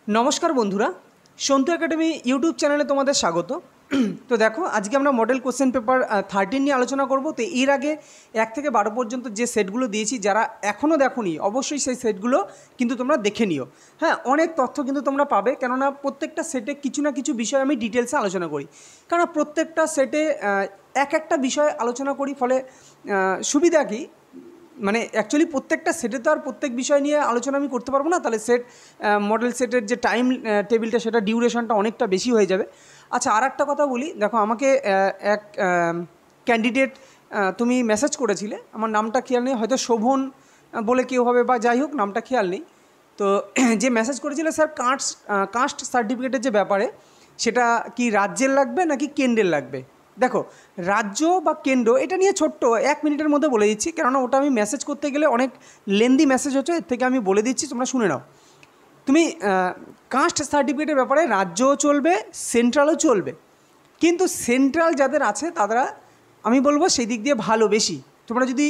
नमस्कार बंधुरा सन्तु एकाडेमी यूट्यूब चैनले तुम्हारे स्वागत। तो देखो आज के আমরা मॉडल क्वेश्चन पेपर 13 নিয়ে আলোচনা করব। তো এর আগে 1 থেকে 12 পর্যন্ত যে সেটগুলো দিয়েছি যারা এখনও দেখোনি অবশ্যই সেই সেটগুলো কিন্তু তোমরা দেখে নিও। হ্যাঁ, অনেক তথ্য কিন্তু তোমরা পাবে, কেননা প্রত্যেকটা সেটে কিছু না কিছু বিষয় আমি ডিটেলসে আলোচনা করি, কারণ প্রত্যেকটা সেটে একটা বিষয় আলোচনা করি। ফলে সুবিধা কি, মানে অ্যাকচুয়ালি প্রত্যেকটা সেটে তো আর প্রত্যেক বিষয় নিয়ে আলোচনা আমি করতে পারবো না, তাহলে সেট মডেল সেটের যে টাইম টেবিলটা সেটা ডিউরেশনটা অনেকটা বেশি হয়ে যাবে। আচ্ছা, আর একটা কথা বলি, দেখো আমাকে এক ক্যান্ডিডেট তুমি মেসেজ করেছিলে, আমার নামটা খেয়াল নেই, হয়তো শোভন বলে কেউ হবে বা যাই হোক, নামটা খেয়াল নেই। তো যে মেসেজ করেছিল স্যার কাস্ট সার্টিফিকেটের যে ব্যাপারে, সেটা কি রাজ্যের লাগবে নাকি কেন্দ্রের লাগবে। দেখো, রাজ্য বা কেন্দ্র এটা নিয়ে ছোট্ট 1 মিনিটের মধ্যে বলে দিচ্ছি, কেননা ওটা আমি মেসেজ করতে গেলে অনেক লেন্দি মেসেজ হচ্ছে, এর থেকে আমি বলে দিচ্ছি, তোমরা শুনে নাও। তুমি কাস্ট সার্টিফিকেটের ব্যাপারে রাজ্যও চলবে, সেন্ট্রালও চলবে, কিন্তু সেন্ট্রাল যাদের আছে তারা আমি বলবো সেই দিক দিয়ে ভালো বেশি। তোমরা যদি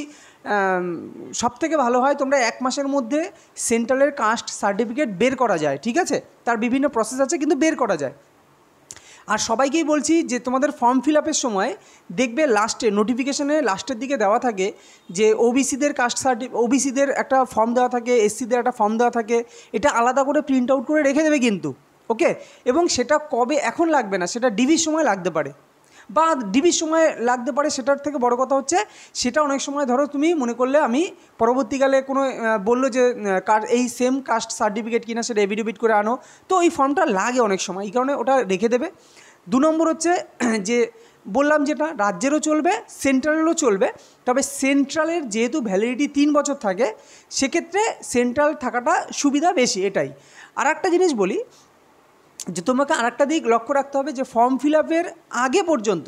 সবথেকে ভালো হয় তোমরা 1 মাসের মধ্যে সেন্ট্রালের কাস্ট সার্টিফিকেট বের করা যায়, ঠিক আছে, তার বিভিন্ন প্রসেস আছে কিন্তু বের করা যায়। আর সবাইকেই বলছি যে তোমাদের ফর্ম ফিল আপের সময় দেখবে লাস্টে নোটিফিকেশানে লাস্টের দিকে দেওয়া থাকে যে ওবিসিদের কাস্ট ওবিসিদের একটা ফর্ম দেওয়া থাকে, এসসিদের একটা ফর্ম দেওয়া থাকে, এটা আলাদা করে প্রিন্ট আউট করে রেখে দেবে কিন্তু, ওকে। এবং সেটা কবে, এখন লাগবে না, সেটা ডিভির সময় লাগতে পারে বা ডিবির সময় লাগতে পারে। সেটার থেকে বড় কথা হচ্ছে সেটা অনেক সময় ধরো তুমি মনে করলে আমি পরবর্তীকালে কোনো বললো যে এই সেম কাস্ট সার্টিফিকেট কিনা সেটা এভিডেভিট করে আনো, তো ওই ফর্মটা লাগে অনেক সময়, এই কারণে ওটা রেখে দেবে। 2 নম্বর হচ্ছে যে বললাম যেটা রাজ্যেরও চলবে সেন্ট্রালেরও চলবে, তবে সেন্ট্রালের যেহেতু ভ্যালিডিটি 3 বছর থাকে সেক্ষেত্রে সেন্ট্রাল থাকাটা সুবিধা বেশি, এটাই। আর একটা জিনিস বলি যে তোমাকে আরেকটা দিক লক্ষ্য রাখতে হবে যে ফর্ম ফিল আপের আগে পর্যন্ত,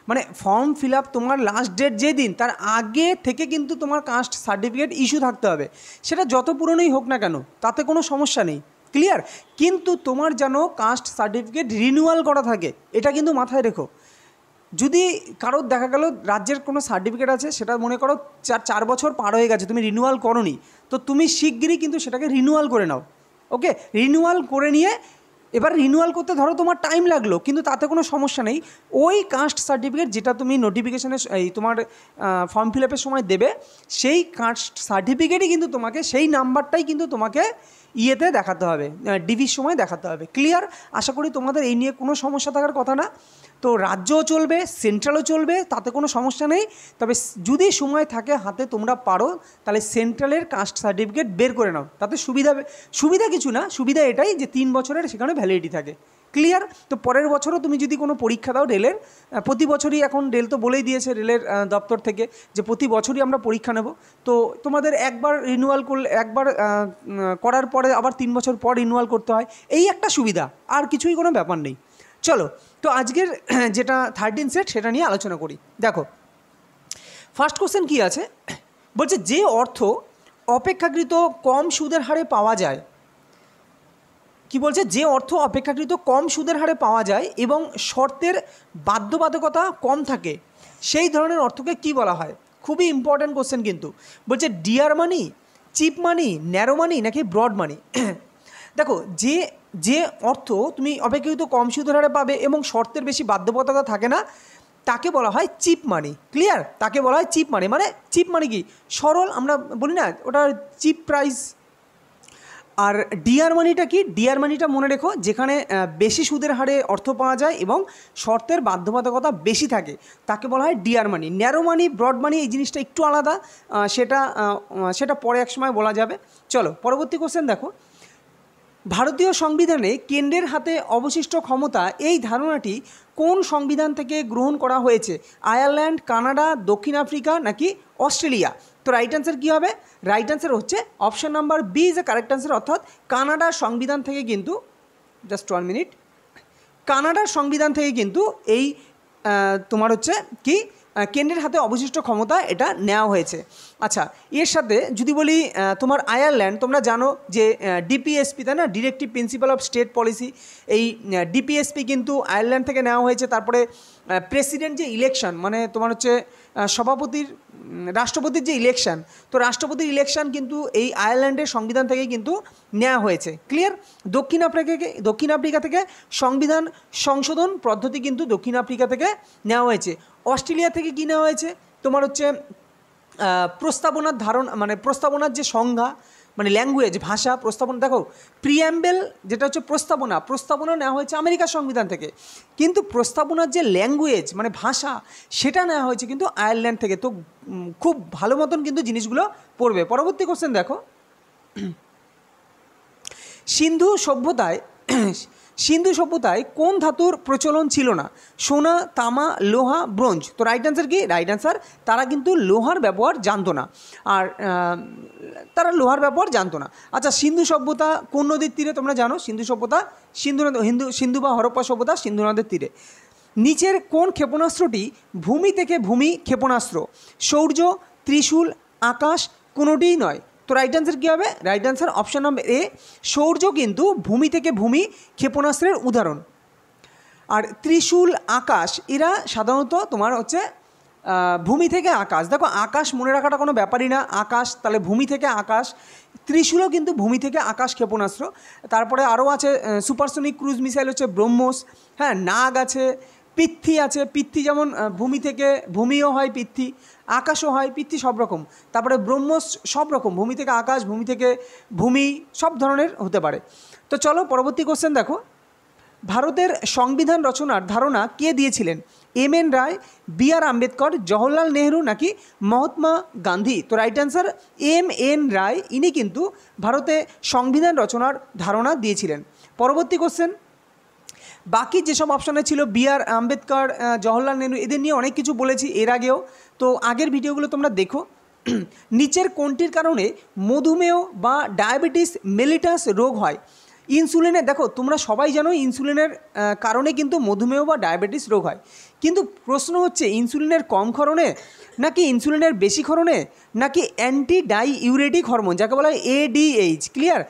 মানে ফর্ম ফিল আপ তোমার লাস্ট ডেট যেদিন তার আগে থেকে কিন্তু তোমার কাস্ট সার্টিফিকেট ইস্যু থাকতে হবে, সেটা যত পুরনোই হোক না কেন, তাতে কোনো সমস্যা নেই, ক্লিয়ার। কিন্তু তোমার যেন কাস্ট সার্টিফিকেট রিনিউয়াল করা থাকে, এটা কিন্তু মাথায় রেখো। যদি কারোর দেখা গেল রাজ্যের কোনো সার্টিফিকেট আছে, সেটা মনে করো 4 বছর পার হয়ে গেছে, তুমি রিনিউয়াল করোনি, তো তুমি শিগগিরই কিন্তু সেটাকে রিনিউয়াল করে নাও, ওকে। রিনিউয়াল করে নিয়ে এবার রিনিউয়াল করতে ধরো তোমার টাইম লাগলো, কিন্তু তাতে কোনো সমস্যা নেই। ওই কাস্ট সার্টিফিকেট যেটা তুমি নোটিফিকেশানে এই তোমার ফর্ম ফিল আপের সময় দেবে, সেই কাস্ট সার্টিফিকেটই কিন্তু তোমাকে, সেই নাম্বারটাই কিন্তু তোমাকে ইয়েতে দেখাতে হবে, ডিভির সময় দেখাতে হবে, ক্লিয়ার। আশা করি তোমাদের এই নিয়ে কোনো সমস্যা থাকার কথা না। তো রাজ্যও চলবে সেন্ট্রালও চলবে, তাতে কোনো সমস্যা নেই, তবে যদি সময় থাকে হাতে তোমরা পারো তাহলে সেন্ট্রালের কাস্ট সার্টিফিকেট বের করে নাও, তাতে সুবিধা কিছু না, সুবিধা এটাই যে 3 বছরের সেখানে ভ্যালিডিটি থাকে, ক্লিয়ার। তো পরের বছরও তুমি যদি কোনো পরীক্ষা দাও রেলের, প্রতি বছরই এখন রেল তো বলেই দিয়েছে রেলের দপ্তর থেকে যে প্রতি বছরই আমরা পরীক্ষা নেব, তো তোমাদের একবার রিনিউয়াল করলে, একবার করার পরে আবার 3 বছর পর রিনিউয়াল করতে হয়, এই একটা সুবিধা, আর কিছুই কোনো ব্যাপার নেই। চলো, তো আজকের যেটা 13 সেট সেটা নিয়ে আলোচনা করি। দেখো, ফার্স্ট কোশ্চেন কী আছে, বলছে যে অর্থ অপেক্ষাকৃত কম সুদের হারে পাওয়া যায়, কি বলছে, যে অর্থ অপেক্ষাকৃত কম সুদের হারে পাওয়া যায় এবং শর্তের বাধ্যবাধকতা কম থাকে, সেই ধরনের অর্থকে কি বলা হয়। খুবই ইম্পর্ট্যান্ট কোশ্চেন কিন্তু। বলছে ডিয়ার মানি, চিপ মানি, ন্যারো মানি নাকি ব্রড মানি। দেখো, যে অর্থ তুমি অপেক্ষাকৃত কম সুদের হারে পাবে এবং শর্তের বেশি বাধ্যবাধকতা থাকে না, তাকে বলা হয় চিপ মানি, ক্লিয়ার, তাকে বলা হয় চিপ মানি। মানে চিপ মানি কি, সরল, আমরা বলি না ওটা চিপ প্রাইস। আর ডিয়ার মানিটা কি, ডিয়ার মানিটা মনে রেখো, যেখানে বেশি সুদের হারে অর্থ পাওয়া যায় এবং শর্তের বাধ্যবাধকতা বেশি থাকে, তাকে বলা হয় ডিয়ার মানি। ন্যারো মানি, ব্রড মানি এই জিনিসটা একটু আলাদা, সেটা পরে এক সময় বলা যাবে। চলো পরবর্তী কোশ্চেন দেখো, ভারতীয় সংবিধানে কেন্দ্রের হাতে অবশিষ্ট ক্ষমতা, এই ধারণাটি কোন সংবিধান থেকে গ্রহণ করা হয়েছে, আয়ারল্যান্ড, কানাডা, দক্ষিণ আফ্রিকা নাকি অস্ট্রেলিয়া। তো রাইট অ্যান্সার কী হবে, রাইট অ্যান্সার হচ্ছে option number B is a correct answer, অর্থাৎ কানাডার সংবিধান থেকে কিন্তু, জাস্ট 1 মিনিট, কানাডার সংবিধান থেকে কিন্তু এই তোমার হচ্ছে কি কেন্দ্রের হাতে অবশিষ্ট ক্ষমতা এটা নেওয়া হয়েছে। আচ্ছা, এর সাথে যদি বলি তোমার আয়ারল্যান্ড, তোমরা জানো যে ডিপিএসপি, তাই না, directive principal of state policy, এই ডিপিএসপি কিন্তু আয়ারল্যান্ড থেকে নেওয়া হয়েছে। তারপরে প্রেসিডেন্ট যে ইলেকশন, মানে তোমার হচ্ছে সভাপতির রাষ্ট্রপতির যে ইলেকশন, তো রাষ্ট্রপতির ইলেকশন কিন্তু এই আয়ারল্যান্ডের সংবিধান থেকে কিন্তু নেওয়া হয়েছে। ক্লিয়ার? দক্ষিণ আফ্রিকা থেকে সংবিধান সংশোধন পদ্ধতি কিন্তু দক্ষিণ আফ্রিকা থেকে নেওয়া হয়েছে। অস্ট্রেলিয়া থেকে কী নেওয়া হয়েছে তোমার হচ্ছে প্রস্তাবনার মানে প্রস্তাবনার যে সংজ্ঞা, মানে ল্যাঙ্গুয়েজ, ভাষা, প্রস্তাবনা। দেখো প্রিঅ্যাম্বেল যেটা হচ্ছে প্রস্তাবনা নেওয়া হয়েছে আমেরিকার সংবিধান থেকে, কিন্তু প্রস্তাবনার যে ল্যাঙ্গুয়েজ মানে ভাষা সেটা নেওয়া হয়েছে কিন্তু আয়ারল্যান্ড থেকে। তো খুব ভালো মতন কিন্তু জিনিসগুলো পড়বে। পরবর্তী কোশ্চেন দেখো, সিন্ধু সভ্যতায় কোন ধাতুর প্রচলন ছিল না? সোনা, তামা, লোহা, ব্রোঞ্জ। তো রাইট অ্যান্সার কি? রাইট অ্যান্সার তারা কিন্তু লোহার ব্যবহার জানতো না। আচ্ছা, সিন্ধু সভ্যতা কোন নদীর তীরে তোমরা জানো? সিন্ধু সভ্যতা সিন্ধু বা হরপ্পা সভ্যতা সিন্ধু নদের তীরে। নিচের কোন ক্ষেপণাস্ত্রটি ভূমি থেকে ভূমি ক্ষেপণাস্ত্র? সৌর্য, ত্রিশূল, আকাশ, কোনোটিই নয়। তো রাইট অ্যান্সার কী হবে? রাইট অ্যান্সার অপশান নম্বর এ, সৌর্য কিন্তু ভূমি থেকে ভূমি ক্ষেপণাস্ত্রের উদাহরণ। আর ত্রিশূল, আকাশ এরা সাধারণত তোমার হচ্ছে ভূমি থেকে আকাশ। দেখো আকাশ মনে রাখাটা কোনো ব্যাপারই না, আকাশ তাহলে ভূমি থেকে আকাশ। ত্রিশূলও কিন্তু ভূমি থেকে আকাশ ক্ষেপণাস্ত্র। তারপরে আরও আছে সুপারসনিক ক্রুজ মিসাইল হচ্ছে ব্রহ্মোস। হ্যাঁ, নাগ আছে, পৃথ্বী আছে। পৃথ্বী যেমন ভূমি থেকে ভূমিও হয়, পৃথ্বী আকাশও হয়, পৃথ্বী সব রকম। তারপরে ব্রহ্মোস সব রকম, ভূমি থেকে আকাশ, ভূমি থেকে ভূমি, সব ধরনের হতে পারে। তো চলো পরবর্তী কোশ্চেন দেখো, ভারতের সংবিধান রচনার ধারণা কে দিয়েছিলেন? এম.এন. রায়, বি.আর. আম্বেদকর, জওহরলাল নেহরু নাকি মহাত্মা গান্ধী? তো রাইট অ্যান্সার এম.এন. রায়, ইনি কিন্তু ভারতে সংবিধান রচনার ধারণা দিয়েছিলেন। পরবর্তী কোশ্চেন, বাকি যেসব অপশানে ছিল বি.আর. আম্বেদকর, জওহরলাল নেহরু, এদের নিয়ে অনেক কিছু বলেছি এর আগেও, তো আগের ভিডিওগুলো তোমরা দেখো। নিচের কোনটির কারণে মধুমেহ বা ডায়াবেটিস মেলিটাস রোগ হয়? ইনসুলিনের, দেখো তোমরা সবাই জানো ইনসুলিনের কারণে কিন্তু মধুমেহ বা ডায়াবেটিস রোগ হয়, কিন্তু প্রশ্ন হচ্ছে ইনসুলিনের কম ক্ষরণে নাকি ইনসুলিনের বেশি ক্ষরণে নাকি অ্যান্টি ডাইইউরেটিক হরমোন যাকে বলা হয় এডিএইচ। ক্লিয়ার?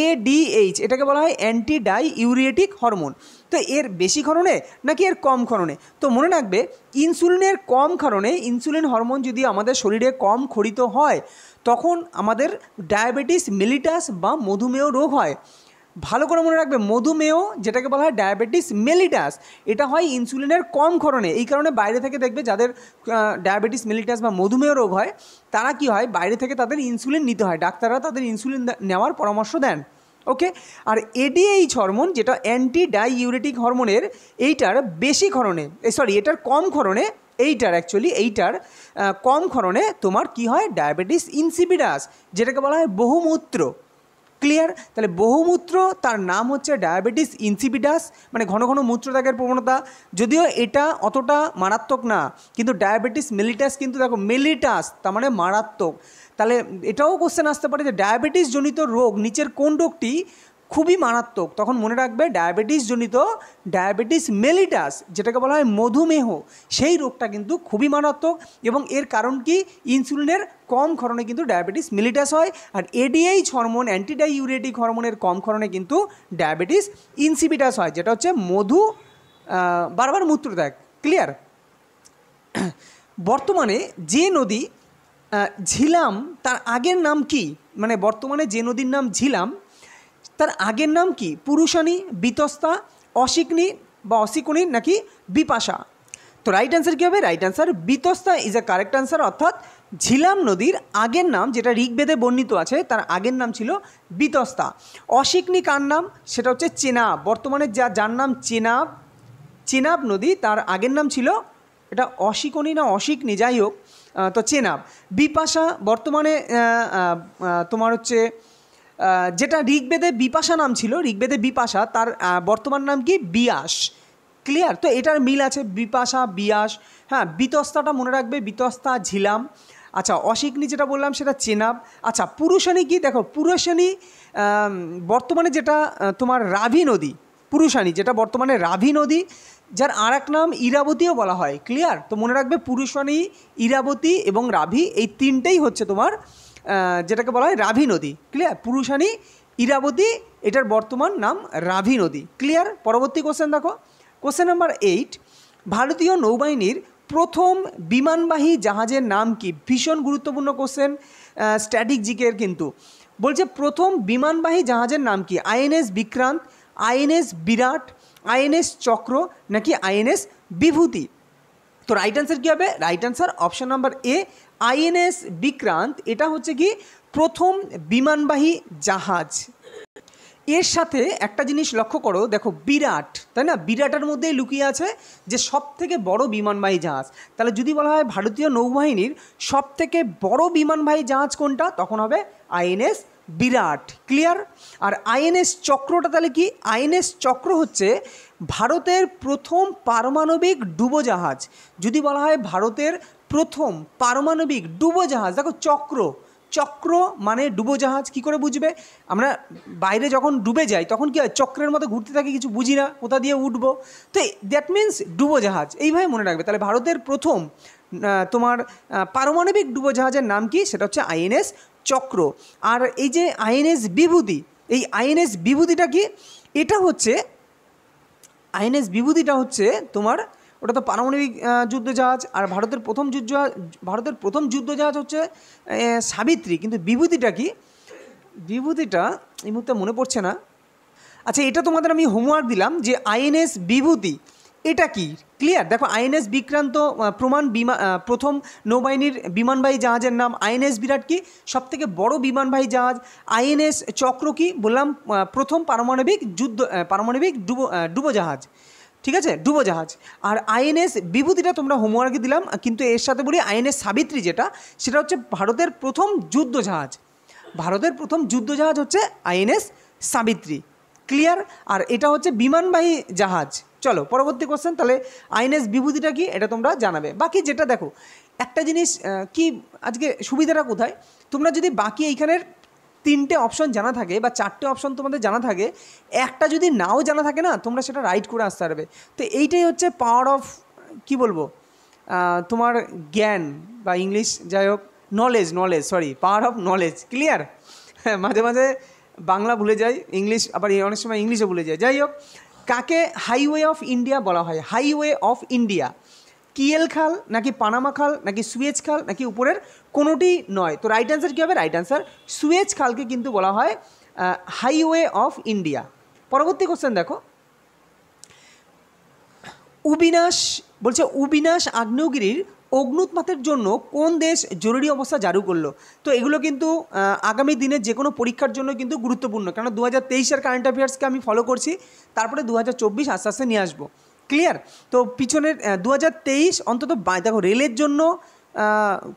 এডিএইচ এটাকে বলা হয় অ্যান্টি ডাইইউরেটিক হরমোন। তো এর বেশি ক্ষরণে নাকি এর কম ক্ষরণে? তো মনে রাখবে ইনসুলিনের কম ক্ষরণে, ইনসুলিন হরমোন যদি আমাদের শরীরে কম ক্ষরিত হয় তখন আমাদের ডায়াবেটিস মেলিটাস বা মধুমেহ রোগ হয়। ভালো করে মনে রাখবে, মধুমেহ যেটাকে বলা হয় ডায়াবেটিস মেলিটাস, এটা হয় ইনসুলিনের কম ক্ষরণে। এই কারণে বাইরে থেকে দেখবে যাদের ডায়াবেটিস মেলিটাস বা মধুমেহ রোগ হয় তারা কি হয়, বাইরে থেকে তাদের ইনসুলিন নিতে হয়, ডাক্তাররা তাদের ইনসুলিন নেওয়ার পরামর্শ দেন। ওকে, আর এডিএইচ হরমোন যেটা অ্যান্টি ডাইইউরেটিক হরমোনের, এইটার বেশি ক্ষরণে, এটার কম ক্ষরণে, এইটার কম ক্ষরণে তোমার কি হয়, ডায়াবেটিস ইনসিপিডাস যেটাকে বলা হয় বহুমূত্র। ক্লিয়ার? তাহলে বহুমূত্র তার নাম হচ্ছে ডায়াবেটিস ইনসিপিডাস, মানে ঘন ঘন মূত্রত্যাগের প্রবণতা। যদিও এটা অতটা মারাত্মক না, কিন্তু ডায়াবেটিস মেলিটাস কিন্তু দেখো মেলিটাস তার মানে মারাত্মক। তাহলে এটাও কোশ্চেন আসতে পারে যে ডায়াবেটিস জনিত রোগ নিচের কোন রোগটি খুবই মারাত্মক? তখন মনে রাখবে ডায়াবেটিস জনিত ডায়াবেটিস মেলিটাস যেটাকে বলা হয় মধুমেহ, সেই রোগটা কিন্তু খুবই মারাত্মক। এবং এর কারণ কি, ইনসুলিনের কম ক্ষরণে কিন্তু ডায়াবেটিস মেলিটাস হয়, আর এডিএইচ হরমোন অ্যান্টি ডাইইউরেটিক হরমোনের কম ক্ষরণে কিন্তু ডায়াবেটিস ইনসিপিটাস হয়, যেটা হচ্ছে বারবার মূত্রত্যাগ। ক্লিয়ার? বর্তমানে যে নদী ঝিলাম তার আগের নাম কি? মানে বর্তমানে যে নদীর নাম ঝিলাম তার আগের নাম কি? পুরুষানী, বিতস্তা, অসিকনি নাকি বিপাশা? তো রাইট অ্যান্সার কী হবে? Right answer Vitasta is a correct answer. অর্থাৎ ঝিলাম নদীর আগের নাম যেটা ঋগ্বেদে বর্ণিত আছে তার আগের নাম ছিল বিতস্তা। অসিকনি কার নাম? সেটা হচ্ছে চেনাব। বর্তমানে যার নাম চেনাব নদী, তার আগের নাম ছিল, এটা অসিকনি না অসিকনি, যাই হোক, তো চেনাব। বিপাশা বর্তমানে তোমার হচ্ছে যেটা ঋগ্বেদে বিপাশা নাম ছিল, ঋগ্বেদে বিপাশা, তার বর্তমান নাম কি? বিয়াস। ক্লিয়ার? তো এটার মিল আছে, বিপাশা বিয়াস। হ্যাঁ, বিতস্তাটা মনে রাখবে, বিতস্তা ঝিলাম। আচ্ছা, অসিকনি যেটা বললাম সেটা চেনাব। আচ্ছা, পুরুষানী কি? দেখো পুরুষানী বর্তমানে যেটা তোমার রাভি নদী, পুরুষানী যেটা বর্তমানে রাভি নদী, যার আর এক নাম ইরাবতীও বলা হয়। ক্লিয়ার? তো মনে রাখবে পুরুষানী, ইরাবতী এবং রাভি, এই তিনটেই হচ্ছে তোমার যেটাকে বলা হয় রাভি নদী। ক্লিয়ার? পুরুষানী, ইরাবতী, এটার বর্তমান নাম রাভি নদী। ক্লিয়ার? পরবর্তী কোশ্চেন দেখো, কোশ্চেন নাম্বার 8, ভারতীয় নৌবাহিনীর প্রথম বিমানবাহী জাহাজের নাম কি? ভীষণ গুরুত্বপূর্ণ কোশ্চেন, স্ট্যাটিক জিকের কিন্তু। বলছে প্রথম বিমানবাহী জাহাজের নাম কি? আইএনএস বিক্রান্ত, আইএনএস বিরাট, আইএনএস চক্র নাকি আইএনএস বিভূতি? তো রাইট অ্যান্সার কী হবে? Right answer option number A, INS Vikrant. এটা হচ্ছে কি প্রথম বিমানবাহী জাহাজ। এর সাথে একটা জিনিস লক্ষ্য করো, দেখো বিরাট, তাই না? বিরাটের মধ্যেই লুকিয়ে আছে যে সব থেকে বড় বিমানবাহী জাহাজ। তাহলে যদি বলা হয় ভারতীয় নৌবাহিনীর সব থেকে বড় বিমানবাহী জাহাজ কোনটা, তখন হবে আইএনএস বিরাট। ক্লিয়ার? আর আইএনএস চক্রটা তাহলে কি? আইএনএস চক্র হচ্ছে ভারতের প্রথম পারমাণবিক ডুবোজাহাজ। যদি বলা হয় ভারতের প্রথম পারমাণবিক ডুবোজাহাজ, দেখো চক্র, চক্র মানে ডুবোজাহাজ। কী করে বুঝবে? আমরা বাইরে যখন ডুবে যাই তখন কী হয়, চক্রের মতো ঘুরতে থাকি, কিছু বুঝি না কোথা দিয়ে উঠবো, তো দ্যাট মিন্স ডুবোজাহাজ, এইভাবে মনে রাখবে। তাহলে ভারতের প্রথম তোমার পারমাণবিক ডুবোজাহাজের নাম কি? সেটা হচ্ছে আইএনএস চক্র। আর এই যে আইএনএস বিভূতি, এই আইএনএস বিভূতিটা কি? এটা হচ্ছে আইএনএস বিভূতিটা হচ্ছে তোমার, ওটা তো পারমাণবিক যুদ্ধজাহাজ। আর ভারতের প্রথম যুদ্ধজাহাজ হচ্ছে সাবিত্রী। কিন্তু বিভূতিটা কি? বিভূতিটা এই মুহূর্তে মনে পড়ছে না। আচ্ছা, এটা তোমাদের আমি হোমওয়ার্ক দিলাম যে আইএনএস বিভূতি এটা কি। ক্লিয়ার? দেখো আইএনএস বিক্রান্ত প্রথম নৌবাহিনীর বিমানবাহী জাহাজের নাম, আইএনএস বিরাট কি সবথেকে বড় বিমানবাহী জাহাজ, আইএনএস চক্র কি বললাম প্রথম পারমাণবিক ডুবোজাহাজ, ঠিক আছে, ডুবোজাহাজ। আর আইএনএস বিভূতিটা তোমরা হোমওয়ার্কে দিলাম, কিন্তু এর সাথে বলি আইএনএস সাবিত্রী যেটা, সেটা হচ্ছে ভারতের প্রথম যুদ্ধজাহাজ। ভারতের প্রথম যুদ্ধজাহাজ হচ্ছে আইএনএস সাবিত্রী। ক্লিয়ার? আর এটা হচ্ছে বিমানবাহী জাহাজ। চলো পরবর্তী কোশ্চেন। তাহলে আইএনএস বিভূতিটা কি এটা তোমরা জানাবে। বাকি যেটা দেখো একটা জিনিস কি আজকে সুবিধাটা কোথায়, তোমরা যদি বাকি এইখানের 3টে অপশন জানা থাকে বা 4টে অপশন তোমাদের জানা থাকে, একটা যদি নাও জানা থাকে না, তোমরা সেটা রাইট করে আসতে পারবে। তো এইটাই হচ্ছে পাওয়ার অফ, কি বলবো, তোমার জ্ঞান বা ইংলিশ যাই হোক, knowledge, power of knowledge. Clear? মাঝে মাঝে বাংলা ভুলে যাই, ইংলিশ আবার অনেক সময় ইংলিশও ভুলে যাই। যাই হোক, কাকে হাইওয়ে অফ ইন্ডিয়া বলা হয়? হাইওয়ে অফ ইন্ডিয়া, কিয়েল খাল নাকি পানামা খাল নাকি সুয়েজ খাল নাকি উপরের কোনোটি নয়? তো রাইট অ্যান্সার কী হবে? রাইট অ্যান্সার সুয়েজ খালকে কিন্তু বলা হয় হাইওয়ে অফ ইন্ডিয়া। পরবর্তী কোশ্চেন দেখো, উবিনাশ আগ্নেয়গিরির অগ্নুৎপাতের জন্য কোন দেশ জরুরি অবস্থা জারি করলো? তো এগুলো কিন্তু আগামী দিনের যে কোনো পরীক্ষার জন্য কিন্তু গুরুত্বপূর্ণ, কারণ 2023-এর কারেন্ট অ্যাফেয়ার্সকে আমি ফলো করছি, তারপরে 2024 আস্তে আস্তে নিয়ে আসবো। ক্লিয়ার? তো পিছনের 2023 অন্তত দেখো রেলের জন্য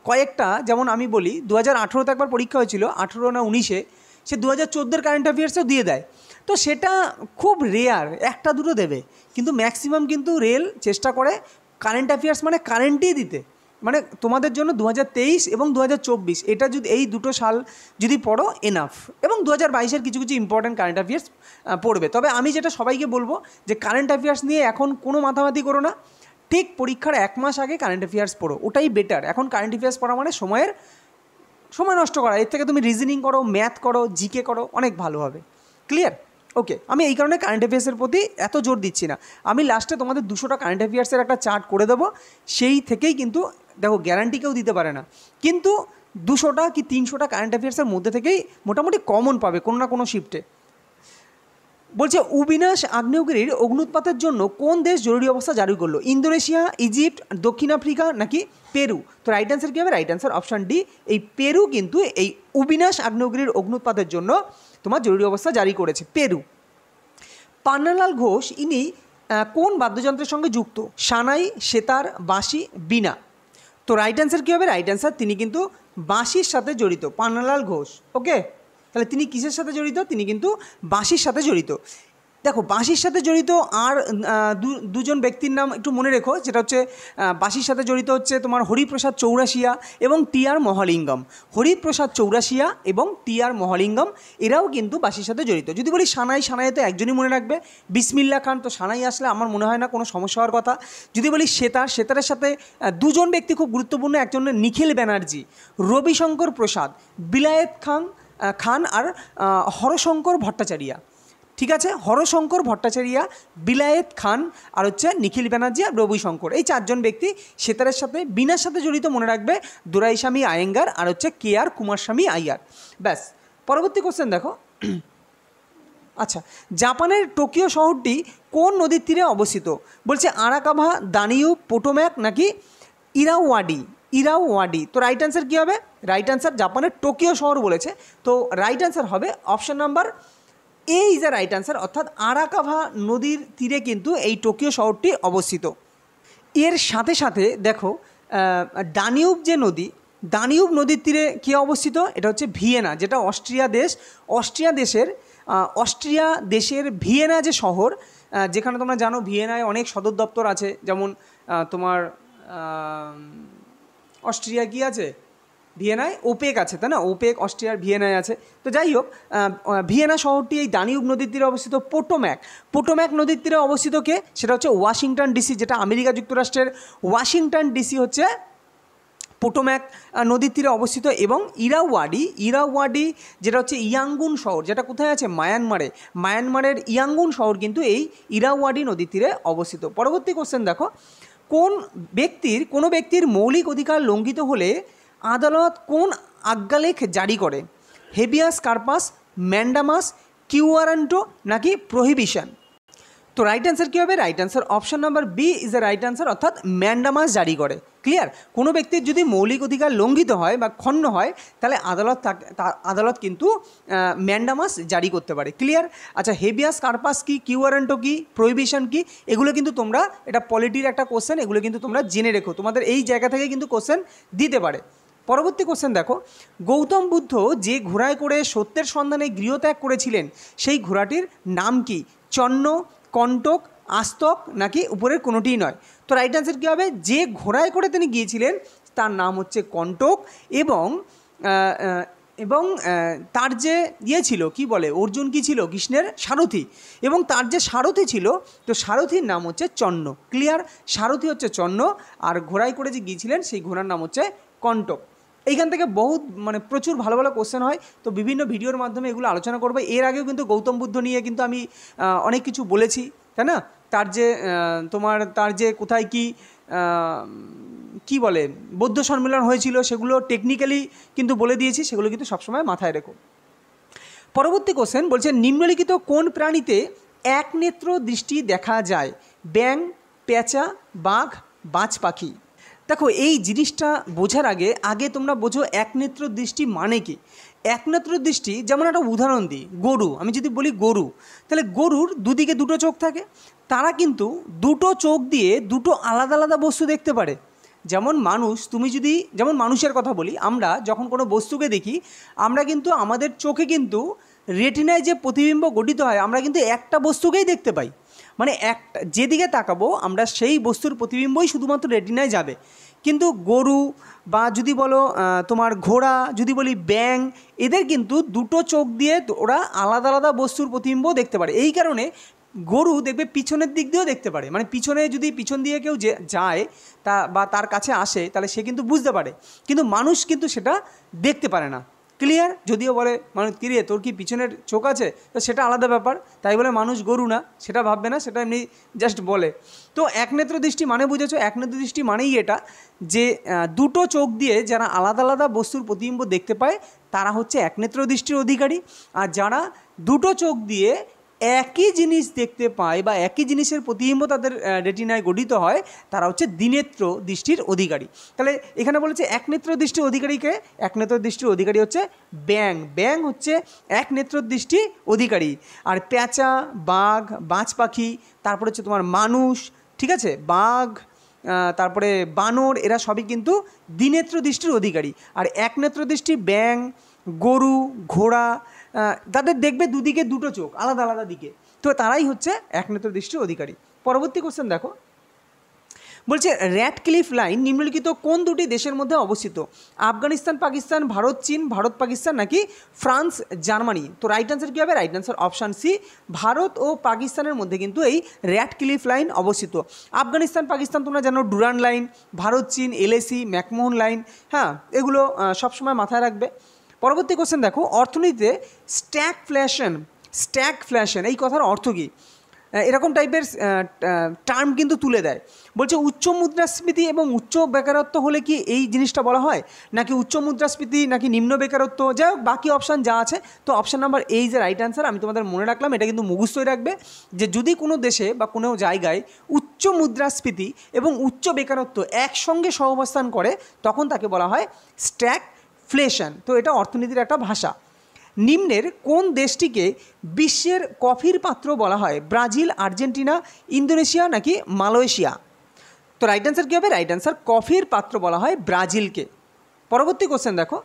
কয়েকটা, যেমন আমি বলি 2018-তে একবার পরীক্ষা হয়েছিল, 18 না 19-এ, সে 2014-এর কারেন্ট অ্যাফেয়ার্সও দিয়ে দেয়। তো সেটা খুব রেয়ার, একটা দুটো দেবে, কিন্তু ম্যাক্সিমাম কিন্তু রেল চেষ্টা করে কারেন্ট অ্যাফেয়ার্স মানে কারেন্টই দিতে। মানে তোমাদের জন্য 2023 এবং 2024 এটা যদি এই দুটো সাল যদি পড়ো এনাফ, এবং 2022-এর কিছু কিছু ইম্পর্ট্যান্ট কারেন্ট অ্যাফেয়ার্স পড়বে। তবে আমি যেটা সবাইকে বলবো যে কারেন্ট অ্যাফেয়ার্স নিয়ে এখন কোনো মাথামাতি করো না, ঠিক পরীক্ষার 1 মাস আগে কারেন্ট অ্যাফেয়ার্স পড়ো, ওটাই বেটার। এখন কারেন্ট অ্যাফেয়ার্স পড়া মানে সময় নষ্ট করা, এর থেকে তুমি রিজনিং করো, ম্যাথ করো, জিকে করো, অনেক ভালো হবে। ক্লিয়ার? ওকে, আমি এই কারণে কারেন্ট অ্যাফেয়ার্সের প্রতি এত জোর দিচ্ছি না। আমি লাস্টে তোমাদের 200টা কারেন্ট অ্যাফেয়ার্সের একটা চার্ট করে দেবো, সেই থেকেই কিন্তু দেখো গ্যারান্টি কেউ দিতে পারে না, কিন্তু 200টা কি 300টা কারেন্ট অ্যাফেয়ার্সের মধ্যে থেকেই মোটামুটি কমন পাবে কোনো না কোনো শিফটে। বলছে উবিনাশ আগ্নেয়গিরির অগ্নুৎপাতের জন্য কোন দেশ জরুরি অবস্থা জারি করলো? ইন্দোনেশিয়া, ইজিপ্ট, দক্ষিণ আফ্রিকা নাকি পেরু? তো রাইট অ্যান্সার কী হবে? রাইট অ্যান্সার অপশান ডি, এই পেরু কিন্তু এই উবিনাশ আগ্নেয়গিরির অগ্নুৎপাতের জন্য তোমার জরুরি অবস্থা জারি করেছে, পেরু। পান্নালাল ঘোষ ইনি কোন বাদ্যযন্ত্রের সঙ্গে যুক্ত? সানাই, সেতার, বাঁশি, বীণা? তো রাইট অ্যান্সার কী হবে? রাইট অ্যান্সার তিনি কিন্তু বাঁশির সাথে জড়িত, পান্নালাল ঘোষ। ওকে, তাহলে তিনি কিসের সাথে জড়িত? তিনি কিন্তু বাঁশির সাথে জড়িত। দেখো বাঁশির সাথে জড়িত আর দুজন ব্যক্তির নাম একটু মনে রেখো, যেটা হচ্ছে বাঁশির সাথে জড়িত হচ্ছে তোমার হরিপ্রসাদ চৌরাশিয়া এবং টি.আর. মহালিঙ্গম। হরিপ্রসাদ চৌরাশিয়া এবং টি.আর. মহালিঙ্গম এরাও কিন্তু বাঁশির সাথে জড়িত। যদি বলি সানাই তো একজনই মনে রাখবে, বিসমিল্লা খান। তো সানাই আসলে আমার মনে হয় না কোনো সমস্যা হওয়ার কথা। যদি বলি সেতারের সাথে দুজন ব্যক্তি খুব গুরুত্বপূর্ণ, একজন নিখিল ব্যানার্জি, রবিশঙ্কর প্রসাদ, বিলায়েত খান আর হরশঙ্কর ভট্টাচার্য। ঠিক আছে, হরশঙ্কর ভট্টাচার্য, বিলায়েত খান, আর হচ্ছে নিখিল ব্যানার্জি আর রবিশঙ্কর। এই চারজন ব্যক্তি সেতারের সাথে বীণার সাথে জড়িত, মনে রাখবে দোরাইস্বামী আয়েঙ্গার আর হচ্ছে কে আর কুমারস্বামী আইয়ার। ব্যাস, পরবর্তী কোশ্চেন দেখো। আচ্ছা, জাপানের টোকিও শহরটি কোন নদীর তীরে অবস্থিত? বলছে আরাকাভা, দানিউব, পোটোম্যাক নাকি ইরাওয়াডি? ইরাওয়াডি। তো রাইট অ্যান্সার কী হবে? রাইট অ্যান্সার জাপানের টোকিও শহর বলেছে, তো রাইট অ্যান্সার হবে option number A is the right answer, অর্থাৎ আরাকাভা নদীর তীরে কিন্তু এই টোকিও শহরটি অবস্থিত। এর সাথে সাথে দেখো দানিউব যে নদী, দানিউব নদীর তীরে কী অবস্থিত? এটা হচ্ছে ভিয়েনা, যেটা অস্ট্রিয়া দেশ। অস্ট্রিয়া দেশের ভিয়েনা যে শহর, যেখানে তোমরা জানো ভিয়েনায় অনেক সদর দপ্তর আছে, যেমন তোমার অস্ট্রিয়া কি আছে, ভিয়েনায় ওপেক আছে, তাই না? ওপেক অস্ট্রিয়ার ভিয়েনায় আছে। তো যাই হোক, ভিয়েনা শহরটি এই দানিউব নদীর তীরে অবস্থিত। পোটোম্যাক নদীর তীরে অবস্থিত কে? সেটা হচ্ছে ওয়াশিংটন ডিসি, যেটা আমেরিকা যুক্তরাষ্ট্রের ওয়াশিংটন ডিসি হচ্ছে পোটোম্যাক নদীর তীরে অবস্থিত। এবং ইরাওয়াডি যেটা হচ্ছে ইয়াঙ্গুন শহর, যেটা কোথায় আছে? মায়ানমারের ইয়াঙ্গুন শহর কিন্তু এই ইরাওয়াডি নদীর তীরে অবস্থিত। পরবর্তী কোশ্চেন দেখো, কোনো ব্যক্তির মৌলিক অধিকার লঙ্ঘিত হলে আদালত কোন আজ্ঞালেখ জারি করে? হেবিয়াস কার্পাস, ম্যান্ডামাস, কিউয়ারেন্টো নাকি প্রহিবিশন? তো রাইট অ্যান্সার কী হবে? Right answer option number B is the right answer, অর্থাৎ ম্যান্ডামাস জারি করে। ক্লিয়ার? কোনো ব্যক্তির যদি মৌলিক অধিকার লঙ্ঘিত হয় বা ক্ষণ্ণ হয়, তাহলে আদালত কিন্তু ম্যান্ডামাস জারি করতে পারে। ক্লিয়ার? আচ্ছা, হেবিয়াস কার্পাস কি, কিউয়ারেন্টো কি, প্রহিবিশন কি, এগুলো কিন্তু তোমরা, এটা পলিটির একটা কোশ্চেন, এগুলো কিন্তু তোমরা জেনে রেখো, তোমাদের এই জায়গা থেকে কিন্তু কোশ্চেন দিতে পারে। পরবর্তী কোশ্চেন দেখো, গৌতম বুদ্ধ যে ঘোড়ায় করে সত্যের সন্ধানে গৃহত্যাগ করেছিলেন সেই ঘোড়াটির নাম কি? চন্ন, কণ্টক, আস্তক নাকি উপরের কোনোটিই নয়? তো রাইট অ্যান্সার কী হবে? যে ঘোড়ায় করে তিনি গিয়েছিলেন তার নাম হচ্ছে কণ্টক, এবং তার যে ছিল কি বলে, অর্জুন কি ছিল? কৃষ্ণের সারথি, এবং তার যে সারথি ছিল, তো সারথির নাম হচ্ছে চন্ন। ক্লিয়ার? সারথি হচ্ছে চন্ন, আর ঘোড়ায় করে যে গিয়েছিলেন সেই ঘোড়ার নাম হচ্ছে কণ্টক। এইখান থেকে প্রচুর ভালো ভালো কোশ্চেন হয়, তো বিভিন্ন ভিডিওর মাধ্যমে এগুলো আলোচনা করবো। এর আগেও কিন্তু গৌতম বুদ্ধ নিয়ে কিন্তু আমি অনেক কিছু বলেছি, তাই না? তার যে কোথায় কি বলে বৌদ্ধ সম্মেলন হয়েছিল, সেগুলো টেকনিক্যালি কিন্তু বলে দিয়েছি, সেগুলো কিন্তু সবসময় মাথায় রেখো। পরবর্তী কোশ্চেন বলছে, নিম্নলিখিত কোন প্রাণীতে একনেত্র দৃষ্টি দেখা যায়? ব্যাঙ, পেঁচা, বাঘ, বাজ পাখি? দেখো, এই জিনিসটা বোঝার আগে তোমরা বোঝো একনেত্র দৃষ্টি মানে কি। একনেত্র দৃষ্টি, যেমন একটা উদাহরণ দিই, গরু, আমি যদি বলি গরু, তাহলে গরুর দুদিকে দুটো চোখ থাকে, তারা কিন্তু দুটো চোখ দিয়ে দুটো আলাদা আলাদা বস্তু দেখতে পারে। যেমন যেমন মানুষের কথা বলি, আমরা যখন কোনো বস্তুকে দেখি, আমরা কিন্তু আমাদের চোখে কিন্তু রেটিনায় যে প্রতিবিম্ব গঠিত হয়, আমরা কিন্তু একটা বস্তুকেই দেখতে পাই, মানে যেদিকে তাকাবো আমরা সেই বস্তুর প্রতিবিম্বই শুধুমাত্র রেটিনায় যাবে। কিন্তু গরু বা যদি বলো তোমার ঘোড়া, যদি বলি ব্যাঙ, এদের কিন্তু দুটো চোখ দিয়ে ওরা আলাদা আলাদা বস্তুর প্রতিবিম্ব দেখতে পারে। এই কারণে গরু দেখবে পিছনের দিক দিয়েও দেখতে পারে, মানে পিছন দিয়ে কেউ যায় বা তার কাছে আসে, তাহলে সে কিন্তু বুঝতে পারে, কিন্তু মানুষ কিন্তু সেটা দেখতে পারে না। ক্লিয়ার? যদিও বলে মানুষ, কিরে তোর কি পিছনের চোখ আছে, তো সেটা আলাদা ব্যাপার, তাই বলে মানুষ গরু না সেটা ভাববে না, সেটা এমনি জাস্ট বলে। তো একনেত্র দৃষ্টি মানে বুঝেছো? একনেত্র দৃষ্টি মানেই এটা যে দুটো চোখ দিয়ে যারা আলাদা আলাদা বস্তুর প্রতিবিম্ব দেখতে পায় তারা হচ্ছে একনেত্র দৃষ্টির অধিকারী, আর যারা দুটো চোখ দিয়ে একই জিনিস দেখতে পায় বা একই জিনিসের প্রতিবিম্ব তাদের রেটিনায় গঠিত হয় তারা হচ্ছে দ্বিনেত্র দৃষ্টির অধিকারী। তাহলে এখানে বলেছে একনেত্র দৃষ্টির অধিকারীকে, একনেত্র দৃষ্টির অধিকারী হচ্ছে ব্যাঙ হচ্ছে একনেত্র দৃষ্টির অধিকারী। আর পেঁচা, বাঘ, বাজ পাখি, তারপর হচ্ছে তোমার মানুষ, ঠিক আছে, বাঘ, তারপরে বানর, এরা সবই কিন্তু দ্বিনেত্র দৃষ্টির অধিকারী। আর একনেত্র দৃষ্টি ব্যাঙ, গরু, ঘোড়া, তাদের দেখবে দুদিকে দুটো চোখ আলাদা আলাদা দিকে, তো তারাই হচ্ছে একনেত্র দৃষ্টির অধিকারী। পরবর্তী কোশ্চেন দেখো, বলছে র্যাডক্লিফ লাইন নিম্নলিখিত কোন দুটি দেশের মধ্যে অবস্থিত? আফগানিস্তান, পাকিস্তান, ভারত, চীন, ভারত, পাকিস্তান নাকি ফ্রান্স, জার্মানি? তো রাইট অ্যান্সার কী হবে? Right answer option C, Bharat ও পাকিস্তানের মধ্যে কিন্তু এই র্যাডক্লিফ লাইন অবস্থিত। আফগানিস্তান, পাকিস্তান তোমরা জানো ডুরান্ড লাইন, ভারত, চীন, এলএসি, ম্যাকমোহন লাইন, হ্যাঁ, এগুলো সবসময় মাথায় রাখবে। পরবর্তী কোশ্চেন দেখো, অর্থনীতিতে স্ট্যাগফ্লেশন স্ট্যাগফ্লেশন এই কথার অর্থ কী, এরকম টাইপের টার্ম কিন্তু তুলে দেয়। বলছে উচ্চ মুদ্রাস্ফীতি এবং উচ্চ বেকারত্ব হলে কি এই জিনিসটা বলা হয়, নাকি উচ্চ মুদ্রাস্ফীতি নাকি নিম্ন বেকারত্ব, যাই হোক বাকি অপশান যা আছে। তো অপশান নাম্বার এই যে রাইট অ্যান্সার, আমি তোমাদের মনে রাখলাম, এটা কিন্তু মুখস্থই রাখবে যে যদি কোনো দেশে বা কোনো জায়গায় উচ্চ মুদ্রাস্ফীতি এবং উচ্চ বেকারত্ব একসঙ্গে সহাবস্থান করে তখন তাকে বলা হয় স্ট্যাগফ্লেশন। তো এটা অর্থনীতির একটা ভাষা। নিম্নের কোন দেশটিকে বিশ্বের কফির পাত্র বলা হয়, ব্রাজিল, আর্জেন্টিনা, ইন্দোনেশিয়া নাকি মালয়েশিয়া? তো রাইট অ্যান্সার কী হবে? রাইট অ্যান্সার কফির পাত্র বলা হয় ব্রাজিলকে। পরবর্তী কোশ্চেন দেখো,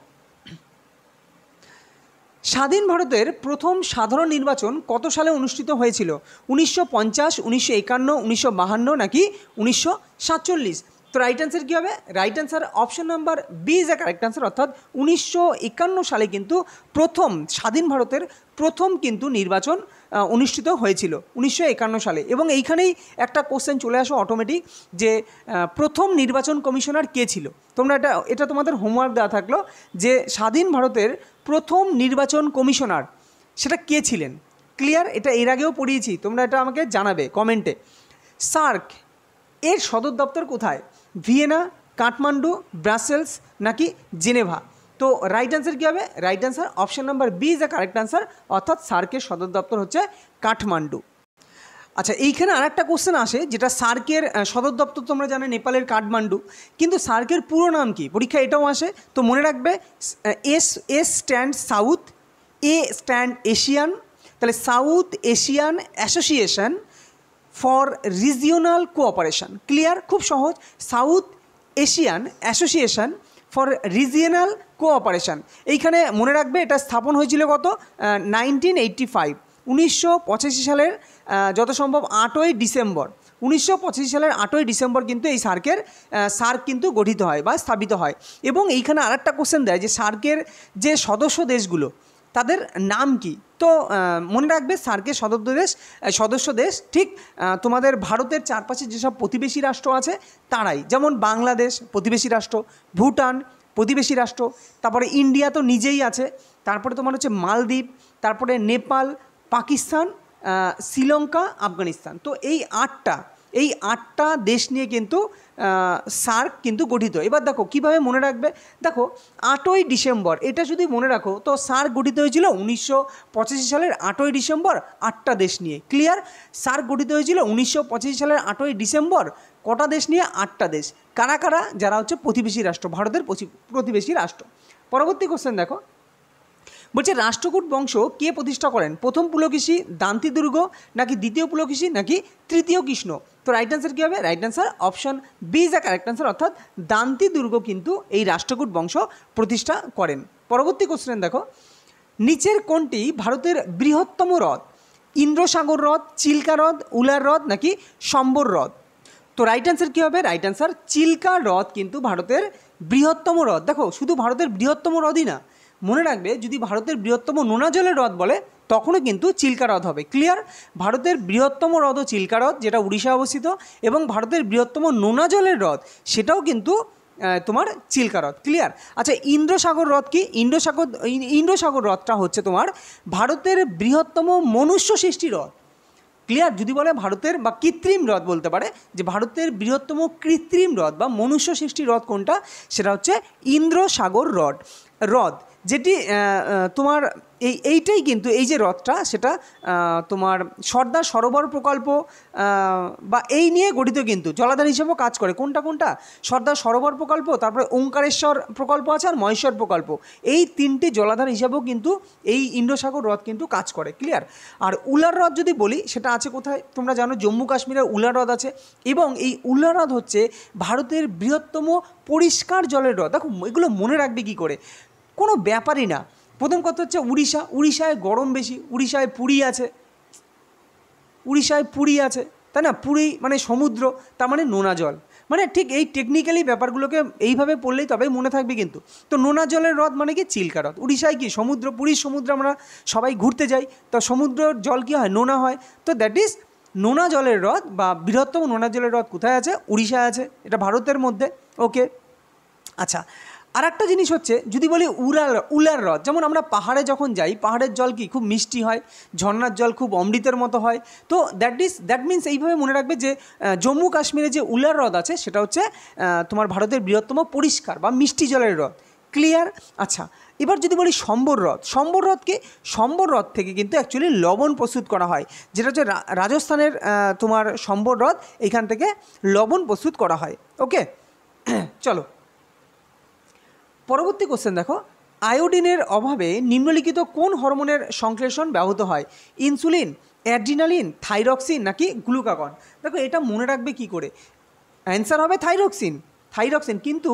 স্বাধীন ভারতের প্রথম সাধারণ নির্বাচন কত সালে অনুষ্ঠিত হয়েছিল? 1950, 1951, 1952 নাকি 1947? তো রাইট অ্যান্সার কী হবে? Right answer option number B is the correct answer, অর্থাৎ 1951 সালে কিন্তু প্রথম স্বাধীন ভারতের প্রথম কিন্তু নির্বাচন অনুষ্ঠিত হয়েছিল 1951 সালে। এবং এইখানেই একটা কোশ্চেন চলে আসো অটোমেটিক, যে প্রথম নির্বাচন কমিশনার কে ছিল? তোমরা এটা তোমাদের হোমওয়ার্ক দেওয়া থাকলো যে স্বাধীন ভারতের প্রথম নির্বাচন কমিশনার সেটা কে ছিলেন। ক্লিয়ার? এটা এর আগেও পড়িয়েছি, তোমরা এটা আমাকে জানাবে কমেন্টে। সার্ক এর সদর দপ্তর কোথায়? ভিয়েনা, কাঠমান্ডু, ব্রাসেলস নাকি জেনেভা? তো রাইট অ্যান্সার কী হবে? Right answer option number B is the correct answer, অর্থাৎ সার্কের সদর দপ্তর হচ্ছে কাঠমান্ডু। আচ্ছা, এইখানে আর একটা কোশ্চেন আসে, যেটা সার্কের সদর দপ্তর তোমরা জানো নেপালের কাঠমান্ডু, কিন্তু সার্কের পুরো নাম কি? পরীক্ষা এটাও আসে, তো মনে রাখবে এস স্ট্যান্ড সাউথ, এ স্ট্যান্ড এশিয়ান, তাহলে south Asian association for regional cooperation. Clear? খুব সহজ, south Asian association for regional cooperation. এইখানে মনে রাখবে এটা স্থাপন হয়েছিল কত? 1985, 1985 সালের যত সম্ভব 8ই ডিসেম্বর, 1985 সালের 8ই ডিসেম্বর কিন্তু এই সার্ক কিন্তু গঠিত হয় বা স্থাপিত হয়। এবং এইখানে আরেকটা কোশ্চেন দেয় যে সার্কের যে সদস্য দেশগুলো তাদের নাম কি? তো মনে রাখবে সার্কের সদস্য দেশ ঠিক তোমাদের ভারতের চারপাশে যেসব প্রতিবেশী রাষ্ট্র আছে তারাই, যেমন বাংলাদেশ প্রতিবেশী রাষ্ট্র, ভুটান প্রতিবেশী রাষ্ট্র, তারপরে ইন্ডিয়া তো নিজেই আছে, তারপরে তোমার হচ্ছে মালদ্বীপ, তারপরে নেপাল, পাকিস্তান, শ্রীলঙ্কা, আফগানিস্তান। তো এই আটটা দেশ নিয়ে কিন্তু সার্ক কিন্তু গঠিত। এবার দেখো কীভাবে মনে রাখবে, দেখো 8ই ডিসেম্বর এটা যদি মনে রাখো, তো সার্ক গঠিত হয়েছিল 1985 সালের 8ই ডিসেম্বর 8টা দেশ নিয়ে। ক্লিয়ার? সার্ক গঠিত হয়েছিল 1985 সালের 8ই ডিসেম্বর কটা দেশ নিয়ে? 8টা দেশ। কারা কারা? যারা হচ্ছে প্রতিবেশী রাষ্ট্র, ভারতের প্রতিবেশী রাষ্ট্র। পরবর্তী কোশ্চেন দেখো, বলছে রাষ্ট্রকূট বংশ কে প্রতিষ্ঠা করেন? প্রথম পুলকেশী, দান্তি দুর্গ নাকি দ্বিতীয় পুলকেশী নাকি তৃতীয় কৃষ্ণ? তো রাইট অ্যান্সার কী হবে? Right answer option B is the correct answer, অর্থাৎ দান্তি দুর্গ কিন্তু এই রাষ্ট্রকূট বংশ প্রতিষ্ঠা করেন। পরবর্তী কোশ্চেন দেখো, নিচের কোনটি ভারতের বৃহত্তম হ্রদ? ইন্দ্রসাগর হ্রদ, চিল্কা হ্রদ, উলার হ্রদ নাকি সম্বর হ্রদ? তো রাইট অ্যান্সার কী হবে? রাইট অ্যান্সার চিল্কা হ্রদ কিন্তু ভারতের বৃহত্তম হ্রদ। দেখো শুধু ভারতের বৃহত্তম হ্রদই না, মনে রাখবে যদি ভারতের বৃহত্তম নোনা জলের হ্রদ বলে তখনও কিন্তু চিল্কা হ্রদ হবে। ক্লিয়ার? ভারতের বৃহত্তম হ্রদ ও চিল্কা হ্রদ, যেটা উড়িষ্যায় অবস্থিত, এবং ভারতের বৃহত্তম নোনা জলের হ্রদ সেটাও কিন্তু তোমার চিল্কা হ্রদ। ক্লিয়ার? আচ্ছা, ইন্দ্রসাগর হ্রদ কি? ইন্দ্রসাগর হ্রদটা হচ্ছে তোমার ভারতের বৃহত্তম মনুষ্য সৃষ্টি হ্রদ। ক্লিয়ার? যদি বলে ভারতের বা কৃত্রিম হ্রদ বলতে পারে, যে ভারতের বৃহত্তম কৃত্রিম হ্রদ বা মনুষ্য সৃষ্টি হ্রদ কোনটা? সেটা হচ্ছে ইন্দ্রসাগর হ্রদ, যেটি তোমার এইটাই কিন্তু এই যে হ্রদটা সেটা তোমার সর্দার সরোবর প্রকল্প বা এই নিয়ে গঠিত, কিন্তু জলাধার হিসেবেও কাজ করে। কোনটা? সর্দার সরোবর প্রকল্প, তারপরে ওঙ্কারেশ্বর প্রকল্প আছে, আর মহেশ্বর প্রকল্প, এই 3টি জলাধার হিসেবেও কিন্তু এই ইন্দ্রসাগর হ্রদ কিন্তু কাজ করে। ক্লিয়ার? আর উলার হ্রদ যদি বলি সেটা আছে কোথায়? তোমরা জানো জম্মু কাশ্মীরের উলার হ্রদ আছে, এবং এই উলার হ্রদ হচ্ছে ভারতের বৃহত্তম পরিষ্কার জলের হ্রদ। দেখো এগুলো মনে রাখবে কী করে, কোনো ব্যাপারই না। প্রথম কথা হচ্ছে উড়িষ্যায় গরম বেশি, উড়িষ্যায় পুরী আছে, তাই না? পুরী মানে সমুদ্র, তার মানে নোনা জল, মানে ঠিক এই টেকনিক্যালি ব্যাপারগুলোকে এইভাবে পড়লেই তবেই মনে থাকবে কিন্তু। তো নোনা জলের হ্রদ মানে কি? চিল্কা হ্রদ। উড়িষ্যায় কি? সমুদ্র, পুরীর সমুদ্রে আমরা সবাই ঘুরতে যাই, তো সমুদ্রের জল কী হয়? নোনা হয়। তো দ্যাট ইজ নোনা জলের হ্রদ বা বৃহত্তম নোনা জলের হ্রদ কোথায় আছে? উড়িষ্যায় আছে, এটা ভারতের মধ্যে। ওকে, আচ্ছা আর একটা জিনিস হচ্ছে যদি বলি উলার হ্রদ, যেমন আমরা পাহাড়ে যখন যাই পাহাড়ের জল কি খুব মিষ্টি হয়, ঝর্ণার জল খুব অমৃতের মতো হয়। তো দ্যাট মিনস এইভাবে মনে রাখবে যে জম্মু কাশ্মীরে যে উলার হ্রদ আছে সেটা হচ্ছে তোমার ভারতের বৃহত্তম পরিষ্কার বা মিষ্টি জলের হ্রদ। ক্লিয়ার? আচ্ছা, এবার যদি বলি সম্বর হ্রদ, সম্বর হ্রদ থেকে কিন্তু অ্যাকচুয়ালি লবণ প্রস্তুত করা হয়, যেটা হচ্ছে রাজস্থানের তোমার সম্বর হ্রদ, এইখান থেকে লবণ প্রস্তুত করা হয়। ওকে, চলো পরবর্তী কোশ্চেন দেখো, আয়োডিনের অভাবে নিম্নলিখিত কোন হরমোনের সংশ্লেষণ ব্যাহত হয়? ইনসুলিন, অ্যাড্রিনালিন, থাইরক্সিন নাকি গ্লুকাগন? দেখো এটা মনে রাখবে কি করে, অ্যান্সার হবে থাইরক্সিন। কিন্তু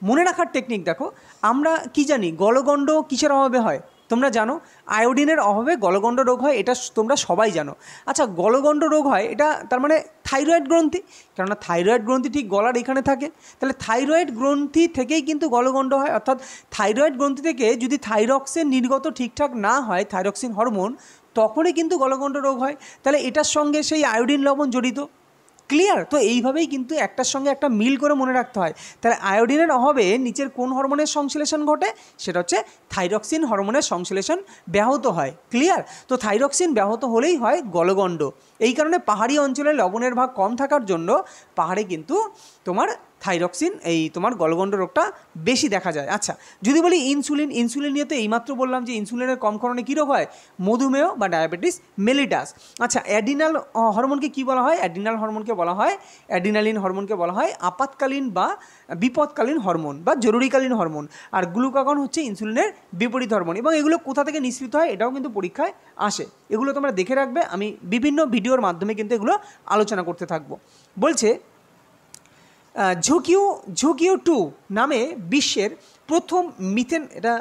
মনে রাখার টেকনিক দেখো, আমরা কি জানি গলগণ্ড কিসের অভাবে হয়? তোমরা জানো আয়োডিনের অভাবে গলগণ্ড রোগ হয়, এটা তোমরা সবাই জানো। আচ্ছা, গলগণ্ড রোগ হয় এটা তার মানে থাইরয়েড গ্রন্থি, কেননা থাইরয়েড গ্রন্থি ঠিক গলার এখানে থাকে, তাহলে থাইরয়েড গ্রন্থি থেকেই কিন্তু গলগণ্ড হয়। অর্থাৎ থাইরয়েড গ্রন্থি থেকে যদি থাইরক্সিন নির্গত ঠিকঠাক না হয়, থাইরক্সিন হরমোন, তখনই কিন্তু গলগণ্ড রোগ হয়। তাহলে এটার সঙ্গে সেই আয়োডিন লবণ জড়িত। ক্লিয়ার? তো এইভাবেই কিন্তু একটার সঙ্গে একটা মিল করে মনে রাখতে হয়। তাহলে আয়োডিনের অভাবে নিচের কোন হরমোনের সংশ্লেষণ ঘটে? সেটা হচ্ছে থাইরক্সিন হরমোনের সংশ্লেষণ ব্যাহত হয়। ক্লিয়ার? তো থাইরক্সিন ব্যাহত হলেই হয় গলগণ্ড। এই কারণে পাহাড়ি অঞ্চলে লবণের ভাগ কম থাকার জন্য পাহাড়ে কিন্তু তোমার থাইরক্সিন এই তোমার গলগণ্ড রোগটা বেশি দেখা যায়। আচ্ছা, যদি বলি ইনসুলিন নিয়ে তো এইমাত্র বললাম যে ইনসুলিনের কম কারণে কী রোগ হয়? মধুমেহ বা ডায়াবেটিস মেলিটাস। আচ্ছা, অ্যাডিনাল হরমোনকে কী বলা হয়? অ্যাডিনালিন হরমোনকে বলা হয় আপাতকালীন বা বিপদকালীন হরমোন বা জরুরিকালীন হরমোন। আর গ্লুকাগন হচ্ছে ইনসুলিনের বিপরীত হরমোন। এবং এগুলো কোথা থেকে নিঃসৃত হয় এটাও কিন্তু পরীক্ষায় আসে, এগুলো তোমরা দেখে রাখবে। আমি বিভিন্ন ভিডিওর মাধ্যমে কিন্তু এগুলো আলোচনা করতে থাকবো। বলছে ঝুকিউ 2 নামে বিশ্বের প্রথম মিথেন, এটা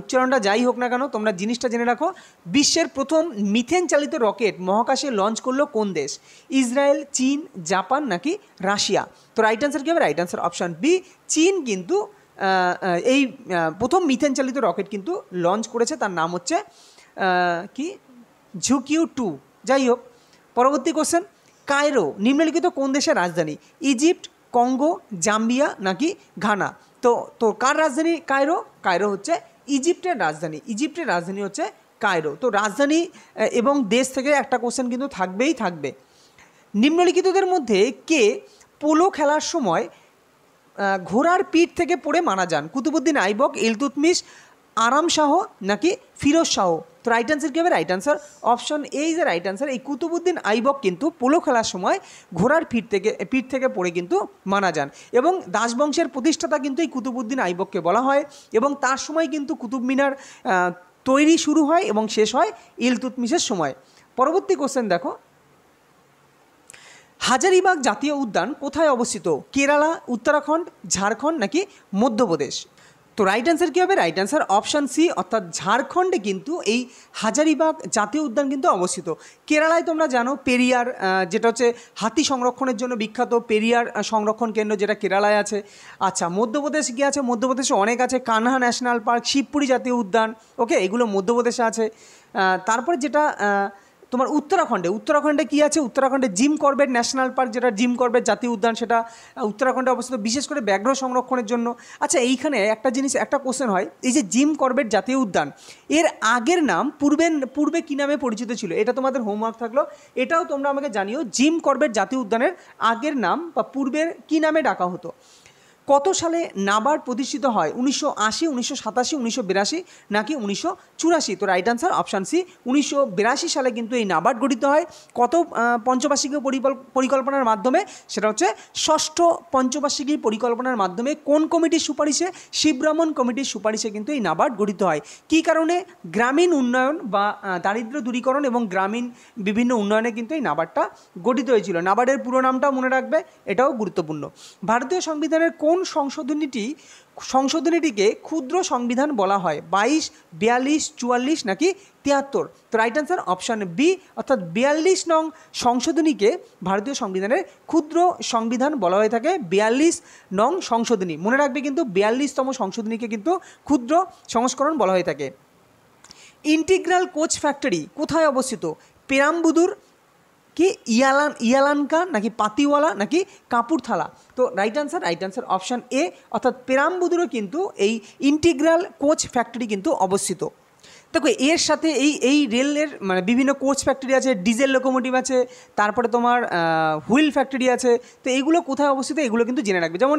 উচ্চারণটা যাই হোক না কেন তোমরা জিনিসটা জেনে রাখো, বিশ্বের প্রথম মিথেন চালিত রকেট মহাকাশে লঞ্চ করলো কোন দেশ? ইসরায়েল, চীন, জাপান নাকি রাশিয়া? তো রাইট অ্যান্সার কী হবে? রাইট অ্যান্সার অপশান বি, চীন কিন্তু এই প্রথম মিথেন চালিত রকেট কিন্তু লঞ্চ করেছে, তার নাম হচ্ছে কি ঝুকিউ 2। যাই হোক, পরবর্তী কোশ্চেন, কায়রো নিম্নলিখিত কোন দেশের রাজধানী? ইজিপ্ট, কঙ্গো, জাম্বিয়া নাকি ঘানা? তো কার রাজধানী কায়রো? কায়রো হচ্ছে ইজিপ্টের রাজধানী হচ্ছে কায়রো। তো রাজধানী এবং দেশ থেকে একটা কোশ্চেন কিন্তু থাকবে। নিম্নলিখিতদের মধ্যে কে পোলো খেলার সময় ঘোড়ার পিঠ থেকে পড়ে মারা যান? কুতুবুদ্দিন আইবক, ইলতুৎমিশ, আরাম শাহ নাকি ফিরোজ শাহ? তো রাইট অ্যান্সার কী হবে? Right answer option A is a right answer. এই কুতুবুদ্দিন আইবক কিন্তু পোলো খেলার সময় ঘোড়ার পিঠ থেকে পড়ে কিন্তু মারা যান। এবং দাসবংশের প্রতিষ্ঠাতা কিন্তু এই কুতুবুদ্দিন আইবককে বলা হয়। এবং তার সময় কিন্তু কুতুব মিনার তৈরি শুরু হয় এবং শেষ হয় ইলতুৎমিশের সময়। পরবর্তী কোশ্চেন দেখো, হাজারিবাগ জাতীয় উদ্যান কোথায় অবস্থিত? কেরালা, উত্তরাখণ্ড, ঝাড়খণ্ড নাকি মধ্যপ্রদেশ? তো রাইট অ্যান্সার কী হবে? রাইট অ্যান্সার অপশান সি, অর্থাৎ ঝাড়খণ্ডে কিন্তু এই হাজারিবাগ জাতীয় উদ্যান কিন্তু অবস্থিত। কেরালায় তোমরা জানো পেরিয়ার, যেটা হচ্ছে হাতি সংরক্ষণের জন্য বিখ্যাত, পেরিয়ার সংরক্ষণ কেন্দ্র যেটা কেরালায় আছে। আচ্ছা, মধ্যপ্রদেশে কী আছে? মধ্যপ্রদেশে অনেক আছে, কানহা ন্যাশনাল পার্ক, শিবপুরি জাতীয় উদ্যান। ওকে, এগুলো মধ্যপ্রদেশে আছে। তারপরে যেটা তোমার উত্তরাখণ্ডে কী আছে? উত্তরাখণ্ডে জিম করবেট ন্যাশনাল পার্ক, যেটা জিম করবেট জাতীয় উদ্যান, সেটা উত্তরাখণ্ডে অবস্থিত, বিশেষ করে ব্যাঘ্র সংরক্ষণের জন্য। আচ্ছা, এইখানে একটা কোশ্চেন হয়, এই যে জিম করবেট জাতীয় উদ্যান, এর আগের নাম পূর্বে কী নামে পরিচিত ছিল? এটা তোমাদের হোমওয়ার্ক থাকলো, এটাও তোমরা আমাকে জানিও। জিম করবেট জাতীয় উদ্যানের আগের নাম বা পূর্বের কী নামে ডাকা হতো? কত সালে নাবার্ড প্রতিষ্ঠিত হয়? 1980, 1987, 1982 নাকি 1984? তো রাইট আনসার অপশান সি, 1982 সালে কিন্তু এই নাবার্ড গঠিত হয়। কত পঞ্চবার্ষিকী পরিকল্পনার মাধ্যমে? সেটা হচ্ছে ষষ্ঠ পঞ্চবার্ষিকী পরিকল্পনার মাধ্যমে। কোন কমিটির সুপারিশে? শিবরমন কমিটির সুপারিশে কিন্তু এই নাবার্ড গঠিত হয়। কী কারণে? গ্রামীণ উন্নয়ন বা দারিদ্র দূরীকরণ এবং গ্রামীণ বিভিন্ন উন্নয়নে কিন্তু এই নাবার্ডটা গঠিত হয়েছিল। নাবার্ডের পুরো নামটাও মনে রাখবে, এটাও গুরুত্বপূর্ণ। ভারতীয় সংবিধানের কোন সংশোধনীটিকে ক্ষুদ্র সংবিধান বলা হয়? 22, 42, 44 নাকি 73? তো রাইট অ্যান্সার অপশান বি, অর্থাৎ 42 নং সংশোধনীকে ভারতীয় সংবিধানের ক্ষুদ্র সংবিধান বলা হয়ে থাকে। 42 নং সংশোধনী মনে রাখবে, কিন্তু 42তম সংশোধনীকে কিন্তু ক্ষুদ্র সংস্করণ বলা হয়ে থাকে। ইন্টিগ্রাল কোচ ফ্যাক্টরি কোথায় অবস্থিত? পেরাম্বুদুর, কি ইয়ালানকা নাকি পাতিওয়ালা নাকি কাপুরথালা? তো রাইট আনসার অপশান এ, অর্থাৎ পেরাম্বুদুরে কিন্তু এই ইন্টিগ্রাল কোচ ফ্যাক্টরি কিন্তু অবস্থিত। দেখো এর সাথে এই রেলের মানে বিভিন্ন কোচ ফ্যাক্টরি আছে, ডিজেল লোকোমোটিভ আছে, তারপরে তোমার হুইল ফ্যাক্টরি আছে। তো এইগুলো কোথায় অবস্থিত এগুলো কিন্তু জেনে রাখবে। যেমন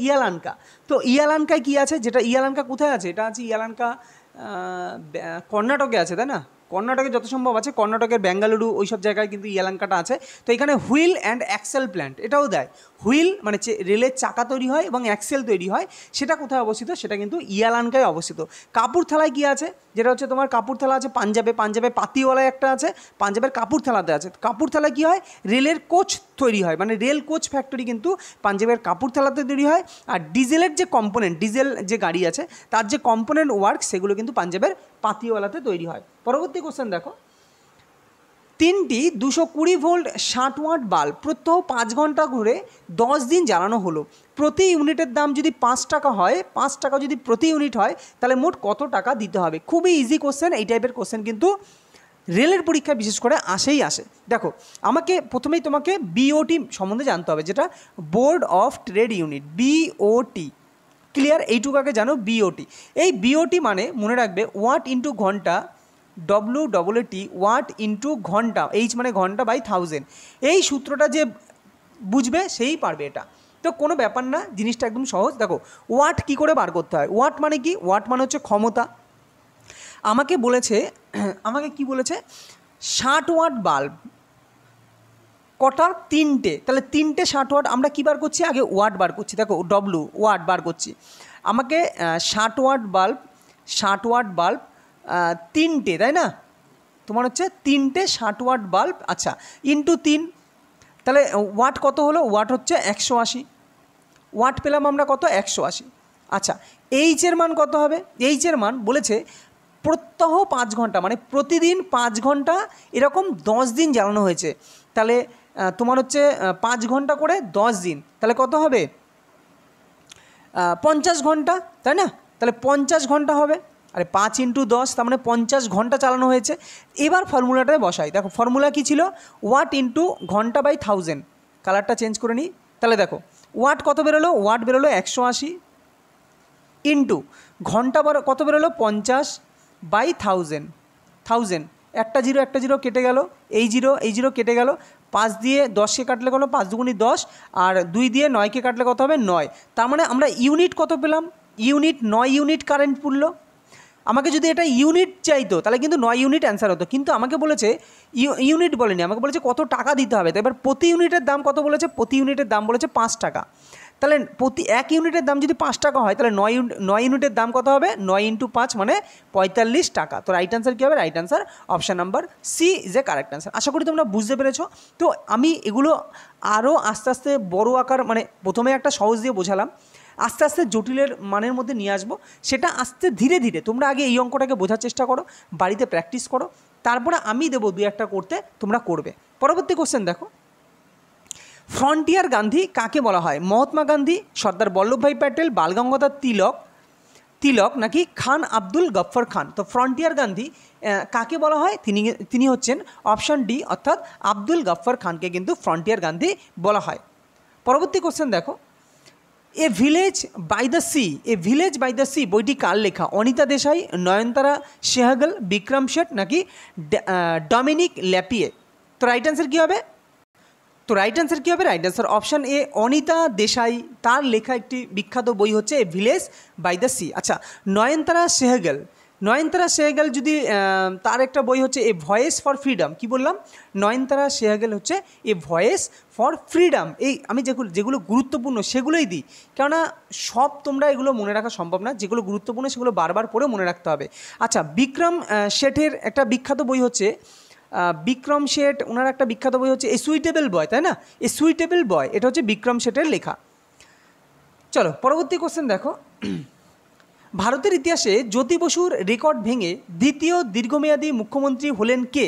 ইয়ালানকা, তো ইয়ালানকায় কী আছে, যেটা ইয়ালানকা কোথায় আছে, এটা আছে ইয়ালানকা কর্ণাটকে আছে, তাই না? কর্ণাটকে যত সম্ভব আছে, কর্ণাটকের বেঙ্গালুরু ওই সব জায়গায় কিন্তু ইয়ালানকাটা আছে। তো এখানে হুইল অ্যান্ড অ্যাক্সেল প্ল্যান্ট এটাও দেয়। হুইল মানে রেলের চাকা তৈরি হয় এবং অ্যাক্সেল তৈরি হয়, সেটা কোথায় অবস্থিত, সেটা কিন্তু ইয়ালানকায় অবস্থিত। কাপুরথালায় কী আছে, যেটা হচ্ছে তোমার কাপুরথালা আছে পাঞ্জাবে পাতিওয়ালায় একটা আছে, পাঞ্জাবের কাপুরথালাতে আছে। কাপুরথালায় কী হয়, রেলের কোচ তৈরি হয়, মানে রেল কোচ ফ্যাক্টরি কিন্তু পাঞ্জাবের কাপুরথালাতে তৈরি হয়। আর ডিজেলের যে কম্পোনেন্ট, ডিজেল যে গাড়ি আছে তার যে কম্পোনেন্ট ওয়ার্ক সেগুলো কিন্তু পাঞ্জাবের পাতিওয়ালাতে তৈরি হয়। পরবর্তী কোশ্চেন দেখো, 3টি 220 ভোল্ট 60 ওয়াট বাল্ব প্রত্যহ 5 ঘন্টা ঘুরে 10 দিন জ্বালানো হলো। প্রতি ইউনিটের দাম যদি 5 টাকা হয়, 5 টাকা যদি প্রতি ইউনিট হয়, তাহলে মোট কত টাকা দিতে হবে? খুবই ইজি কোশ্চেন, এই টাইপের কোশ্চেন কিন্তু রেলের পরীক্ষায় বিশেষ করে আসে। দেখো আমাকে প্রথমেই তোমাকে বিওটি সম্বন্ধে জানতে হবে, যেটা board of trade unit, BOT. Clear? এইটুকু আগে জানো বিওটি। এই বিওটি মানে মনে রাখবে ওয়াট ইন্টু ঘন্টা, WAT ওয়াট ইন্টু ঘন্টা, এইচ মানে ঘন্টা বাই 1000। এই সূত্রটা যে বুঝবে সেই পারবে এটা। তো কোনো ব্যাপার না, জিনিসটা একদম সহজ। দেখো ওয়াট কি করে বার করতে হয়। ওয়াট মানে কি? ওয়াট মানে হচ্ছে ক্ষমতা। আমাকে কি বলেছে 60 ওয়াট বাল্ব কটা? 3টে। তাহলে 3টে 60 ওয়াট, আমরা কী বার করছি, আগে ওয়াট বার করছি। দেখো ওয়াট বার করছি। আমাকে 60 ওয়াট বাল্ব 3টে, তাই না? তোমার হচ্ছে 3টে 60 ওয়াট বাল্ব, আচ্ছা, ইন্টু 3, তাহলে ওয়াট কত হলো? ওয়াট হচ্ছে 180। ওয়াট পেলাম আমরা কত? 180। আচ্ছা, এইচের মান কত হবে? এইচের মান বলেছে প্রত্যহ 5 ঘন্টা, মানে প্রতিদিন 5 ঘন্টা এরকম 10 দিন জ্বালানো হয়েছে। তাহলে তোমার হচ্ছে 5 ঘন্টা করে 10 দিন, তাহলে কত হবে? 50 ঘন্টা, তাই না? তাহলে 50 ঘন্টা হবে। আরে 5 ইন্টু 10, তার মানে 50 ঘন্টা চালানো হয়েছে। এবার ফর্মুলাটায় বসাই। দেখো ফর্মুলা কী ছিল? ওয়াট ইন্টু ঘন্টা বাই 1000। কালারটা চেঞ্জ করে নিই। তাহলে দেখো ওয়াট কত বেরোলো? ওয়াট বেরোলো 180 ইন্টু ঘন্টা কত বেরোলো? 50 বাই 1000। একটা জিরো কেটে গেল, এই জিরো কেটে গেল। 5 দিয়ে 10কে কাটলে কোনো 5 দুগুণি 10, আর 2 দিয়ে 9কে কাটলে কত হবে? 9। তার মানে আমরা ইউনিট কত পেলাম? 9 ইউনিট কারেন্ট পুরলো। আমাকে যদি এটা ইউনিট চাইতো তাহলে কিন্তু 9 ইউনিট অ্যান্সার হতো, কিন্তু আমাকে বলেছে ইউনিট বলেনি, আমাকে বলেছে কত টাকা দিতে হবে। তো এবার প্রতি ইউনিটের দাম কত বলেছে? প্রতি ইউনিটের দাম বলেছে 5 টাকা। তাহলে প্রতি 1 ইউনিটের দাম যদি 5 টাকা হয়, তাহলে 9 ইউনিটের দাম কত হবে? 9 ইন্টু 5 মানে 45 টাকা। তো রাইট আনসার কী হবে? Right answer option number C is a correct answer. আশা করি তোমরা বুঝতে পেরেছো। তো আমি এগুলো আরও আস্তে আস্তে বড় আকার, মানে প্রথমে একটা সহজ দিয়ে বোঝালাম, আস্তে আস্তে জটিলের মানের মধ্যে নিয়ে আসবো। সেটা আস্তে ধীরে ধীরে তোমরা আগে এই অঙ্কটাকে বোঝার চেষ্টা করো, বাড়িতে প্র্যাকটিস করো, তারপরে আমি দেবো 2-1টা করতে, তোমরা করবে। পরবর্তী কোশ্চেন দেখো, ফ্রন্টিয়ার গান্ধী কাকে বলা হয়? মহাত্মা গান্ধী, সর্দার বল্লভভাই প্যাটেল, বাল গঙ্গাধর তিলক নাকি খান আব্দুল গফ্ফর খান? তো ফ্রন্টিয়ার গান্ধী কাকে বলা হয়? তিনি হচ্ছেন অপশান ডি, অর্থাৎ আব্দুল গফ্ফর খানকে কিন্তু ফ্রন্টিয়ার গান্ধী বলা হয়। পরবর্তী কোশ্চেন দেখো, a village by the sea বইটি কার লেখা? অনিতা দেশাই, নয়নতারা সেহগল, বিক্রম শেঠ নাকি ডমিনিক ল্যাপিয়ে? তো রাইট অ্যান্সার কী হবে? Right answer option A, Anita Desai, তার লেখা একটি বিখ্যাত বই হচ্ছে a village by the sea. আচ্ছা, নয়নতারা সেহগল যদি তার একটা বই হচ্ছে এ ভয়েস ফর ফ্রিডম। কি বললাম? নয়নতারা সেহগল হচ্ছে এ ভয়েস ফর ফ্রিডম। এই আমি যেগুলো গুরুত্বপূর্ণ সেগুলোই দিই, কেননা সব তোমরা এগুলো মনে রাখা সম্ভব না। যেগুলো গুরুত্বপূর্ণ সেগুলো বারবার পড়ে মনে রাখতে হবে। আচ্ছা, বিক্রম শেঠের একটা বিখ্যাত বই হচ্ছে বিক্রম শেঠ, ওনার একটা বিখ্যাত বই হচ্ছে এ সুইটেবল বয়, তাই না? এ সুইটেবল বয়, এটা হচ্ছে বিক্রম শেঠের লেখা। চলো পরবর্তী কোশ্চেন দেখো, ভারতের ইতিহাসে জ্যোতি বসুর রেকর্ড ভেঙে দ্বিতীয় দীর্ঘমেয়াদী মুখ্যমন্ত্রী হলেন কে?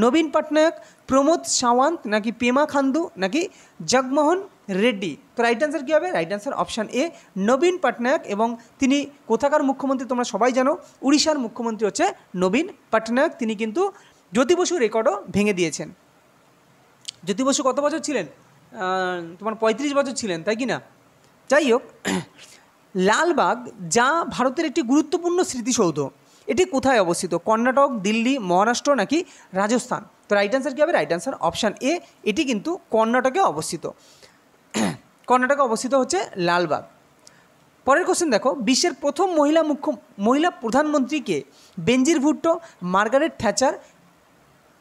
নবীন পটনায়ক, প্রমোদ সাওয়ান্ত নাকি পেমা খান্ডু নাকি জগমোহন রেড্ডি? তো রাইট অ্যান্সার কী হবে? রাইট অ্যান্সার অপশান এ, নবীন পটনায়ক। এবং তিনি কোথাকার মুখ্যমন্ত্রী তোমরা সবাই জানো, উড়িষ্যার মুখ্যমন্ত্রী হচ্ছে নবীন পটনায়ক। তিনি কিন্তু জ্যোতি বসুর রেকর্ডও ভেঙে দিয়েছেন। জ্যোতি বসু কত বছর ছিলেন? তোমার 35 বছর ছিলেন, তাই কি না? যাই হোক, লালবাগ যা ভারতের একটি গুরুত্বপূর্ণ স্মৃতিসৌধ, এটি কোথায় অবস্থিত? কর্ণাটক, দিল্লি, মহারাষ্ট্র নাকি রাজস্থান? তো রাইট অ্যান্সার কী হবে? রাইট অ্যান্সার অপশান এ, এটি কিন্তু কর্ণাটকে অবস্থিত। কর্ণাটকে অবস্থিত হচ্ছে লালবাগ। পরের কোশ্চেন দেখো, বিশ্বের প্রথম মহিলা প্রধানমন্ত্রী কে? Benazir Bhutto, Margaret Thatcher,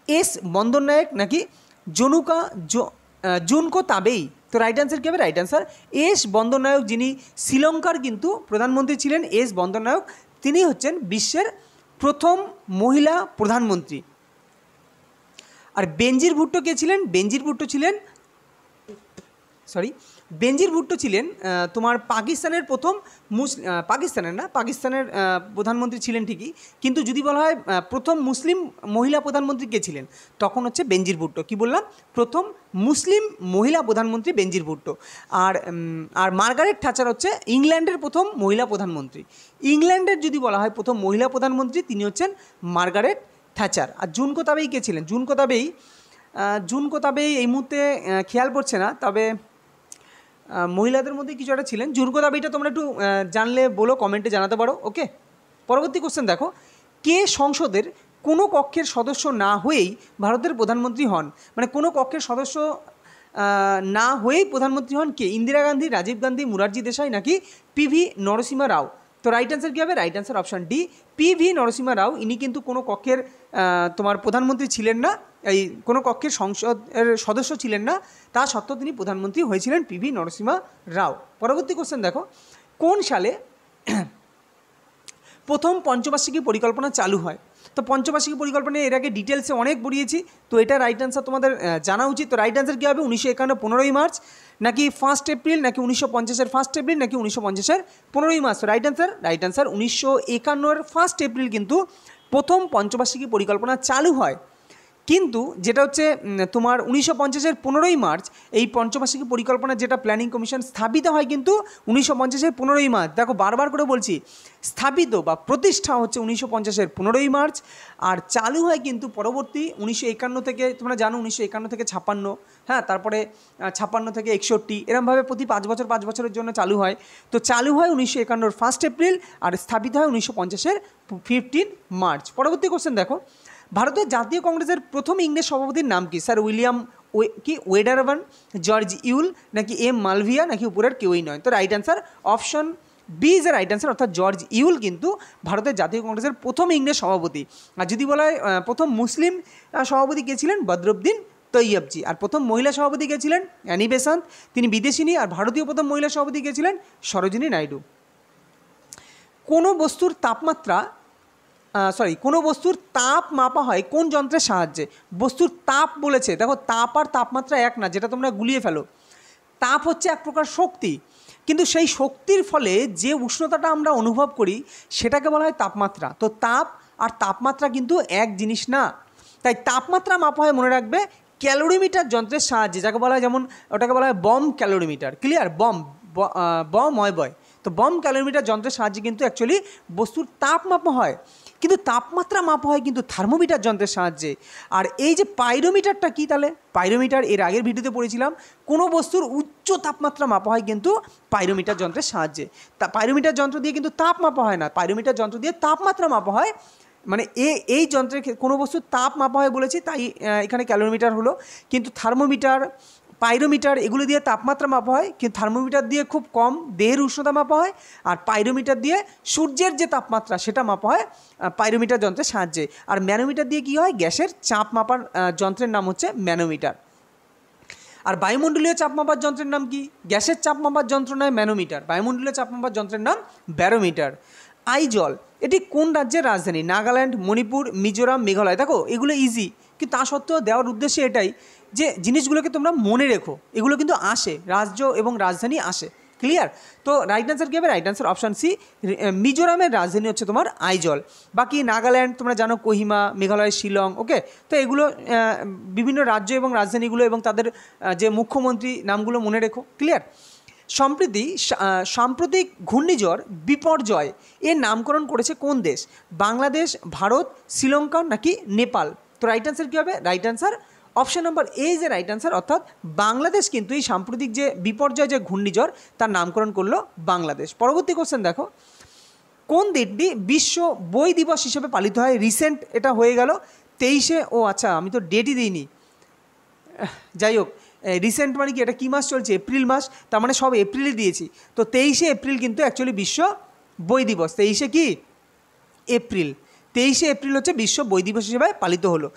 S Bandaranaike নাকি জুনকো তাবেই? তো রাইট অ্যান্সার কী হবে? রাইট অ্যান্সার এস বন্দরনায়ক, যিনি শ্রীলঙ্কার কিন্তু প্রধানমন্ত্রী ছিলেন। এস বন্দরনায়ক, তিনি হচ্ছেন বিশ্বের প্রথম মহিলা প্রধানমন্ত্রী। আর বেনজির ভুট্টো কে ছিলেন? বেনজির ভুট্টো ছিলেন তোমার পাকিস্তানের প্রথম পাকিস্তানের প্রধানমন্ত্রী ছিলেন ঠিকই, কিন্তু যদি বলা হয় প্রথম মুসলিম মহিলা প্রধানমন্ত্রী কে ছিলেন, তখন হচ্ছে বেনজির ভুট্টো। কি বললাম? প্রথম মুসলিম মহিলা প্রধানমন্ত্রী বেনজির ভুট্টো। আর মার্গারেট থ্যাচার হচ্ছে ইংল্যান্ডের প্রথম মহিলা প্রধানমন্ত্রী। ইংল্যান্ডের যদি বলা হয় প্রথম মহিলা প্রধানমন্ত্রী, তিনি হচ্ছেন মার্গারেট থ্যাচার। আর জুনকো তাবেই কে ছিলেন? জুনকো তাবেই এই মুহূর্তে খেয়াল পড়ছে না, তবে মহিলাদের মধ্যে কিছু একটা ছিলেন। জুনকো তাবেইটা তোমরা একটু জানলে বলো, কমেন্টে জানাতে পারো। ওকে, পরবর্তী কোশ্চেন দেখো, কে সংসদের কোনো কক্ষের সদস্য না হয়েই ভারতের প্রধানমন্ত্রী হন? মানে কোনো কক্ষের সদস্য না হয়েই প্রধানমন্ত্রী হন কে? ইন্দিরা গান্ধী, রাজীব গান্ধী, মুরারজি দেশাই নাকি পিভি নরসিংহ রাও? তো রাইট অ্যান্সার কী হবে? Right answer option D, PV Narasimha Rao. ইনি কিন্তু কোনো কক্ষের তোমার প্রধানমন্ত্রী ছিলেন না, এই কোনো কক্ষের সংসদের সদস্য ছিলেন না, তা সত্ত্বেও তিনি প্রধানমন্ত্রী হয়েছিলেন পিভি নরসিংহ রাও। পরবর্তী কোশ্চেন দেখো, কোন সালে প্রথম পঞ্চবার্ষিকী পরিকল্পনা চালু হয়? তো পঞ্চবার্ষিকী পরিকল্পনা এর আগে ডিটেলসে অনেক পড়িয়েছি, তো এটা রাইট অ্যান্সার তোমাদের জানা উচিত। তো রাইট অ্যান্সার কী হবে? 1951 15ই মার্চ, নাকি 1 এপ্রিল, নাকি 1950-এর 1 এপ্রিল, নাকি 1950-এর 15ই মার্চ? তো রাইট অ্যান্সার 1951-এর 1 এপ্রিল কিন্তু প্রথম পঞ্চবার্ষিকী পরিকল্পনা চালু হয়। কিন্তু যেটা হচ্ছে তোমার 1950-এর 15ই মার্চ এই পঞ্চবার্ষিকী পরিকল্পনা যেটা প্ল্যানিং কমিশন স্থাপিত হয় কিন্তু 1950-এর 15ই মার্চ। দেখো বারবার করে বলছি, স্থাপিত বা প্রতিষ্ঠা হচ্ছে 1950-এর 15ই মার্চ, আর চালু হয় কিন্তু পরবর্তী 1951 থেকে, তোমরা জানো 1951 থেকে 56, হ্যাঁ, তারপরে 56 থেকে 61, এরমভাবে প্রতি 5 বছরের জন্য চালু হয়। তো চালু হয় 1951-এর 1 এপ্রিল, আর স্থাপিত হয় 1950-এর 15 মার্চ। পরবর্তী কোশ্চেন দেখো, ভারতের জাতীয় কংগ্রেসের প্রথম ইংরেজ সভাপতির নাম কি? Sir William Wedderburn, George Yule, নাকি এম মালভিয়া, নাকি উপরের কেউই নয়? তো right answer option B is a right answer, অর্থাৎ জর্জ ইউল কিন্তু ভারতের জাতীয় কংগ্রেসের প্রথম ইংরেজ সভাপতি। আর যদি বলা হয় প্রথম মুসলিম সভাপতি কে ছিলেন? বদরুদ্দিন তৈয়বজি। আর প্রথম মহিলা সভাপতি কে ছিলেন? অ্যানি বেসান্ত, তিনি বিদেশিনী। আর ভারতীয় প্রথম মহিলা সভাপতি কে ছিলেন? সরোজিনী নাইডু। কোনো বস্তুর তাপ মাপা হয় কোন যন্ত্রের সাহায্যে? বস্তুর তাপ বলেছে, দেখো তাপ আর তাপমাত্রা এক না, যেটা তোমরা গুলিয়ে ফেলো। তাপ হচ্ছে এক প্রকার শক্তি, কিন্তু সেই শক্তির ফলে যে উষ্ণতাটা আমরা অনুভব করি সেটাকে বলা হয় তাপমাত্রা। তো তাপ আর তাপমাত্রা কিন্তু এক জিনিস না, তাই তাপমাত্রা মাপা হয়, মনে রাখবে, ক্যালোরিমিটার যন্ত্রের সাহায্যে, যাকে বলা হয়, যেমন ওটাকে বলা হয় বম ক্যালোরিমিটার। ক্লিয়ার? বয়। তো বম ক্যালোরিমিটার যন্ত্রের সাহায্যে কিন্তু অ্যাকচুয়ালি বস্তুর তাপ মাপা হয়, কিন্তু তাপমাত্রা মাপা হয় কিন্তু থার্মোমিটার যন্ত্রের সাহায্যে। আর এই যে পাইরোমিটারটা কি? তাহলে পাইরোমিটার এর আগের ভিডিওতে পড়েছিলাম, কোনো বস্তুর উচ্চ তাপমাত্রা মাপা হয় কিন্তু পাইরোমিটার যন্ত্রের সাহায্যে। পাইরোমিটার যন্ত্র দিয়ে কিন্তু তাপ মাপা হয় না, পাইরোমিটার যন্ত্র দিয়ে তাপমাত্রা মাপা হয়। মানে এই যন্ত্রের কোনো বস্তুর তাপ মাপা হয় বলেছি, তাই এখানে ক্যালোরিমিটার হলো। কিন্তু থার্মোমিটার, পাইরোমিটার এগুলো দিয়ে তাপমাত্রা মাপা হয়, কিন্তু থার্মোমিটার দিয়ে খুব কম দেহের উষ্ণতা মাপা হয়, আর পাইরোমিটার দিয়ে সূর্যের যে তাপমাত্রা সেটা মাপা হয় পাইরোমিটার যন্ত্রের সাহায্যে। আর ম্যানোমিটার দিয়ে কী হয়? গ্যাসের চাপ মাপার যন্ত্রের নাম হচ্ছে ম্যানোমিটার। আর বায়ুমণ্ডলীয় চাপ মাপার যন্ত্রের নাম কি? গ্যাসের চাপ মাপার যন্ত্র নয় ম্যানোমিটার, বায়ুমণ্ডলীয় চাপ মাপার যন্ত্রের নাম ব্যারোমিটার। আইজল এটি কোন রাজ্যের রাজধানী? নাগাল্যান্ড, মণিপুর, মিজোরাম, মেঘালয়। দেখো এগুলো ইজি, কিন্তু তা সত্ত্বেও দেওয়ার উদ্দেশ্য এটাই যে জিনিসগুলোকে তোমরা মনে রেখো, এগুলো কিন্তু আসে, রাজ্য এবং রাজধানী আসে। ক্লিয়ার? তো রাইট অ্যান্সার কী হবে? রাইট অ্যান্সার অপশান সি, মিজোরামের রাজধানী হচ্ছে তোমার আইজল। বাকি নাগাল্যান্ড তোমরা জানো কোহিমা, মেঘালয় শিলং। ওকে, তো এগুলো বিভিন্ন রাজ্য এবং রাজধানীগুলো এবং তাদের যে মুখ্যমন্ত্রী নামগুলো মনে রেখো। ক্লিয়ার? সাম্প্রতিক ঘূর্ণিঝড় বিপর্যয় এর নামকরণ করেছে কোন দেশ? বাংলাদেশ, ভারত, শ্রীলঙ্কা নাকি নেপাল? তো রাইট অ্যান্সার কী হবে? Right answer option number A is a right answer, অর্থাৎ বাংলাদেশ কিন্তু এই সাম্প্রতিক যে বিপর্যয় যে ঘূর্ণিঝড় তার নামকরণ করলো বাংলাদেশ। পরবর্তী কোশ্চেন দেখো, কোন দিনটি বিশ্ব বই দিবস হিসেবে পালিত হয়? রিসেন্ট এটা হয়ে গেল 23শে, ও আচ্ছা আমি তো ডেটই দিইনি, যাই হোক রিসেন্ট মানে কি, এটা কী মাস চলছে? এপ্রিল মাস, তার মানে সব এপ্রিলে দিয়েছি। তো 23শে এপ্রিল কিন্তু অ্যাকচুয়ালি বিশ্ব বই দিবস। 23শে কি এপ্রিল, 23শে এপ্রিল হচ্ছে বিশ্ব বই দিবস হিসেবে পালিত হলো।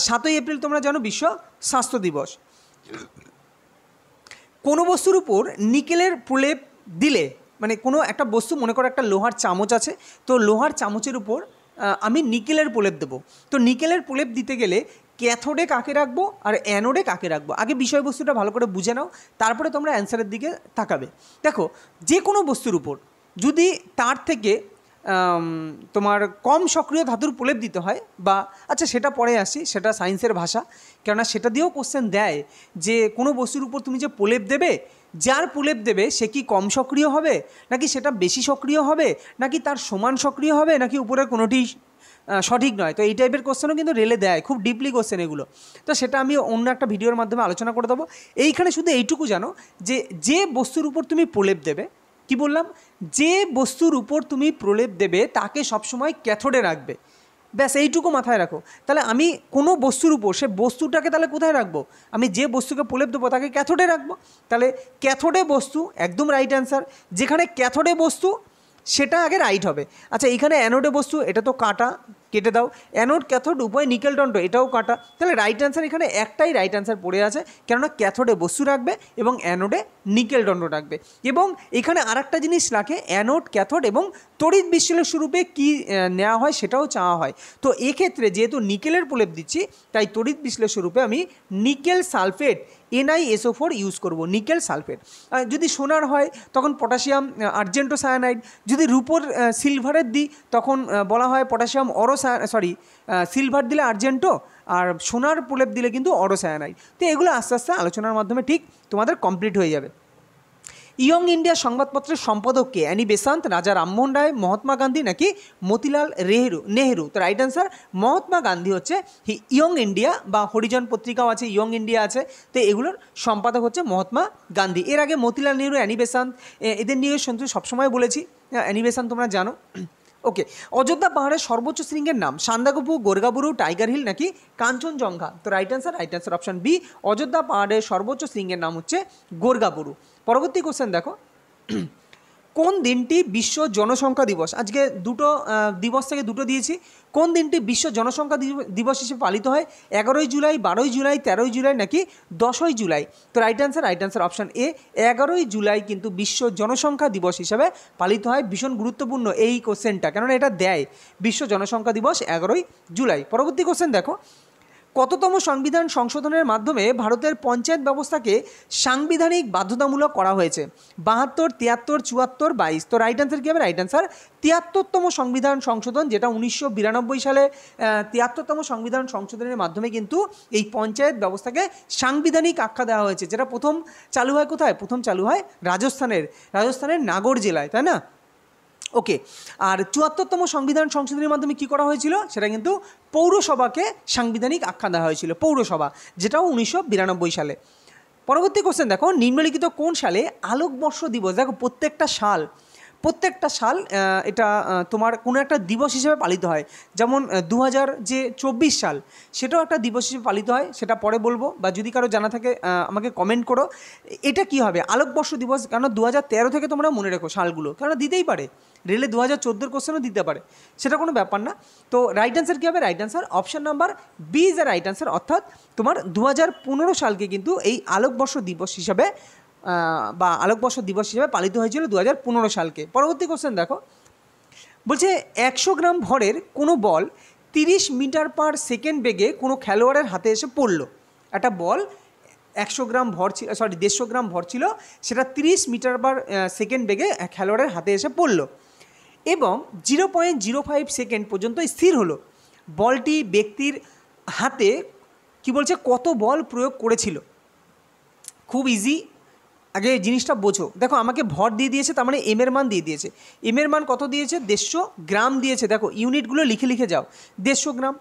7ই এপ্রিল তোমরা জানো বিশ্ব স্বাস্থ্য দিবস। কোনো বস্তুর উপর নিকেলের প্রলেপ দিলে, মানে কোনো একটা বস্তু, মনে করো একটা লোহার চামচ আছে, তো লোহার চামচের উপর আমি নিকেলের প্রলেপ দেবো। তো নিকেলের প্রলেপ দিতে গেলে ক্যাথোডে কাকে রাখবো আর অ্যানোডে কাকে রাখবো? আগে বিষয়বস্তুটা ভালো করে বুঝে নাও, তারপরে তোমরা অ্যান্সারের দিকে তাকাবে। দেখো, যে কোনো বস্তুর উপর যদি তার থেকে তোমার কম সক্রিয় ধাতুর প্রলেপ দিতে হয়, বা আচ্ছা সেটা পরে আসি, সেটা সায়েন্সের ভাষা, কেননা সেটা দিয়েও কোশ্চেন দেয় যে কোনো বস্তুর উপর তুমি যে প্রলেপ দেবে, যার প্রলেপ দেবে সে কি কম সক্রিয় হবে, নাকি সেটা বেশি সক্রিয় হবে, নাকি তার সমান সক্রিয় হবে, নাকি উপরের কোনোটি সঠিক নয়। তো এই টাইপের কোশ্চেনও কিন্তু রেলে দেয়, খুব ডিপলি কোশ্চেন এগুলো। তো সেটা আমি অন্য একটা ভিডিওর মাধ্যমে আলোচনা করে দেবো। এইখানে শুধু এইটুকু জানো যে যে বস্তুর উপর তুমি প্রলেপ দেবে, কি বললাম, যে বস্তুর উপর তুমি প্রলেপ দেবে তাকে সবসময় ক্যাথোডে রাখবে, ব্যাস এইটুকু মাথায় রাখো। তাহলে আমি কোনো বস্তুর উপর, সে বস্তুটাকে তাহলে কোথায় রাখবো? আমি যে বস্তুকে প্রলেপ দেবো তাকে ক্যাথোডে রাখবো। তাহলে ক্যাথোডে বস্তু একদম রাইট অ্যান্সার। যেখানে ক্যাথোডে বস্তু সেটা আগে রাইট হবে। আচ্ছা এখানে অ্যানোডে বস্তু, এটা তো কাটা, কেটে দাও। অ্যানোড ক্যাথোড উভয় নিকেল দণ্ড, এটাও কাটা। তাহলে রাইট অ্যান্সার এখানে একটাই রাইট অ্যান্সার পড়ে আছে, কেননা ক্যাথোডে বস্তু রাখবে এবং অ্যানোডে নিকেল দণ্ড রাখবে। এবং এখানে আরেকটা জিনিস রাখে, অ্যানোড ক্যাথোড এবং তড়িৎ বিশ্লেষণ রূপে কী নেওয়া হয় সেটাও চাওয়া হয়। তো এক্ষেত্রে যেহেতু নিকেলের প্রলেপ দিচ্ছি, তাই তড়িৎ বিশ্লেষণ রূপে আমি নিকেল সালফেট NiSO4 ইউজ করব, নিকেল সালফেট। যদি সোনার হয় তখন পটাশিয়াম আর্জেন্টো সায়ানাইড, যদি রূপোর সিলভারের দিই তখন বলা হয় পটাশিয়াম সিলভার দিলে আর্জেন্টো, আর সোনার প্রলেপ দিলে কিন্তু অরোসায়ানাইড। তো এগুলো আস্তে আস্তে আলোচনার মাধ্যমে ঠিক তোমাদের কমপ্লিট হয়ে যাবে। ইয়ং ইন্ডিয়া সংবাদপত্রের সম্পাদককে? অ্যানি বেসান্ত, রাজা রামমোহন রায়, মহাত্মা গান্ধী, নাকি মতিলাল নেহেরু? তো রাইট অ্যান্সার মহাত্মা গান্ধী হচ্ছে ইয়ং ইন্ডিয়া, বা হরিজন পত্রিকাও আছে, ইয়ং ইন্ডিয়া আছে। তো এগুলোর সম্পাদক হচ্ছে মহাত্মা গান্ধী। এর আগে মতিলাল নেহেরু, অ্যানি বেসান্ত, এদের নিয়ে শুনতে সবসময় বলেছি। অ্যানি বেসান্ত তোমরা জানো। ওকে, অযোধ্যা পাহাড়ের সর্বোচ্চ শৃঙ্গের নাম? সান্দাকফু, গোর্গাবুরু, টাইগার হিল, নাকি কাঞ্চনজঙ্ঘা? তো right answer option B, Ayodhya পাহাড়ের সর্বোচ্চ শৃঙ্গের নাম হচ্ছে গোর্গাবুরু। পরবর্তী কোশ্চেন দেখো, কোন দিনটি বিশ্ব জনসংখ্যা দিবস? আজকে দুটো দিবস থেকে দুটো দিয়েছি। কোন দিনটি বিশ্ব জনসংখ্যা দিবস হিসেবে পালিত হয়? 11ই জুলাই, 12ই জুলাই, 13ই জুলাই, নাকি 10ই জুলাই? তো রাইট অ্যান্সার অপশান এ, 11ই জুলাই কিন্তু বিশ্ব জনসংখ্যা দিবস হিসেবে পালিত হয়। ভীষণ গুরুত্বপূর্ণ এই কোশ্চেনটা, কেননা এটা দেয় বিশ্ব জনসংখ্যা দিবস 11ই জুলাই। পরবর্তী কোশ্চেন দেখো, কততম সংবিধান সংশোধনের মাধ্যমে ভারতের পঞ্চায়েত ব্যবস্থাকে সাংবিধানিক বাধ্যতামূলক করা হয়েছে? 72, 73, 74, 22? তো রাইট অ্যান্সার কী হবে? রাইট অ্যান্সার 73তম সংবিধান সংশোধন, যেটা 1992 সালে 73তম সংবিধান সংশোধনের মাধ্যমে কিন্তু এই পঞ্চায়েত ব্যবস্থাকে সাংবিধানিক আখ্যা দেওয়া হয়েছে, যেটা প্রথম চালু হয় কোথায়? প্রথম চালু হয় রাজস্থানের নাগর জেলায়, তাই না? ওকে, আর 74তম সংবিধান সংশোধনের মাধ্যমে কী করা হয়েছিল? সেটা কিন্তু পৌরসভাকে সাংবিধানিক আখ্যা দেওয়া হয়েছিল, পৌরসভা, যেটাও 1992 সালে। পরবর্তী কোশ্চেন দেখো, নিম্নলিখিত কোন সালে আলোকবর্ষ দিবস? দেখো প্রত্যেকটা সাল এটা তোমার কোনো একটা দিবস হিসেবে পালিত হয়। যেমন 2024 সাল, সেটাও একটা দিবস হিসেবে পালিত হয়, সেটা পরে বলবো, বা যদি কারো জানা থাকে আমাকে কমেন্ট করো। এটা কি হবে? আলোকবর্ষ দিবস, কারণ 2013 থেকে তোমরা মনে রেখো সালগুলো, কারণ দিতেই পারে, রেলে 2014 কোশ্চেনও দিতে পারে, সেটা কোনো ব্যাপার না। তো রাইট অ্যান্সার কী হবে? Right answer option number B is the right answer, অর্থাৎ তোমার 2015 সালকে কিন্তু এই আলোকবর্ষ দিবস হিসাবে পালিত হয়েছিল 2015 সালকে। পরবর্তী কোশ্চেন দেখো, বলছে 100 গ্রাম ভরের কোনো বল 30 মিটার পার সেকেন্ড বেগে কোনো খেলোয়াড়ের হাতে এসে পড়লো। একটা বল 100 গ্রাম ভর ছিল, 150 গ্রাম ভর ছিল, সেটা 30 মিটার পার সেকেন্ড বেগে খেলোয়াড়ের হাতে এসে পড়লো এবং 0.05 সেকেন্ড পর্যন্ত স্থির হলো। বলটি ব্যক্তির হাতে কি বলছে, কত বল প্রয়োগ করেছিল? খুব ইজি, আগে জিনিসটা বোঝো। দেখো আমাকে ভর দিয়ে দিয়েছে, তার মানে এম এর মান দিয়ে দিয়েছে। এম এর মান কত দিয়েছে? 150 গ্রাম দিয়েছে। দেখো ইউনিটগুলো লিখে যাও, 150 গ্রাম।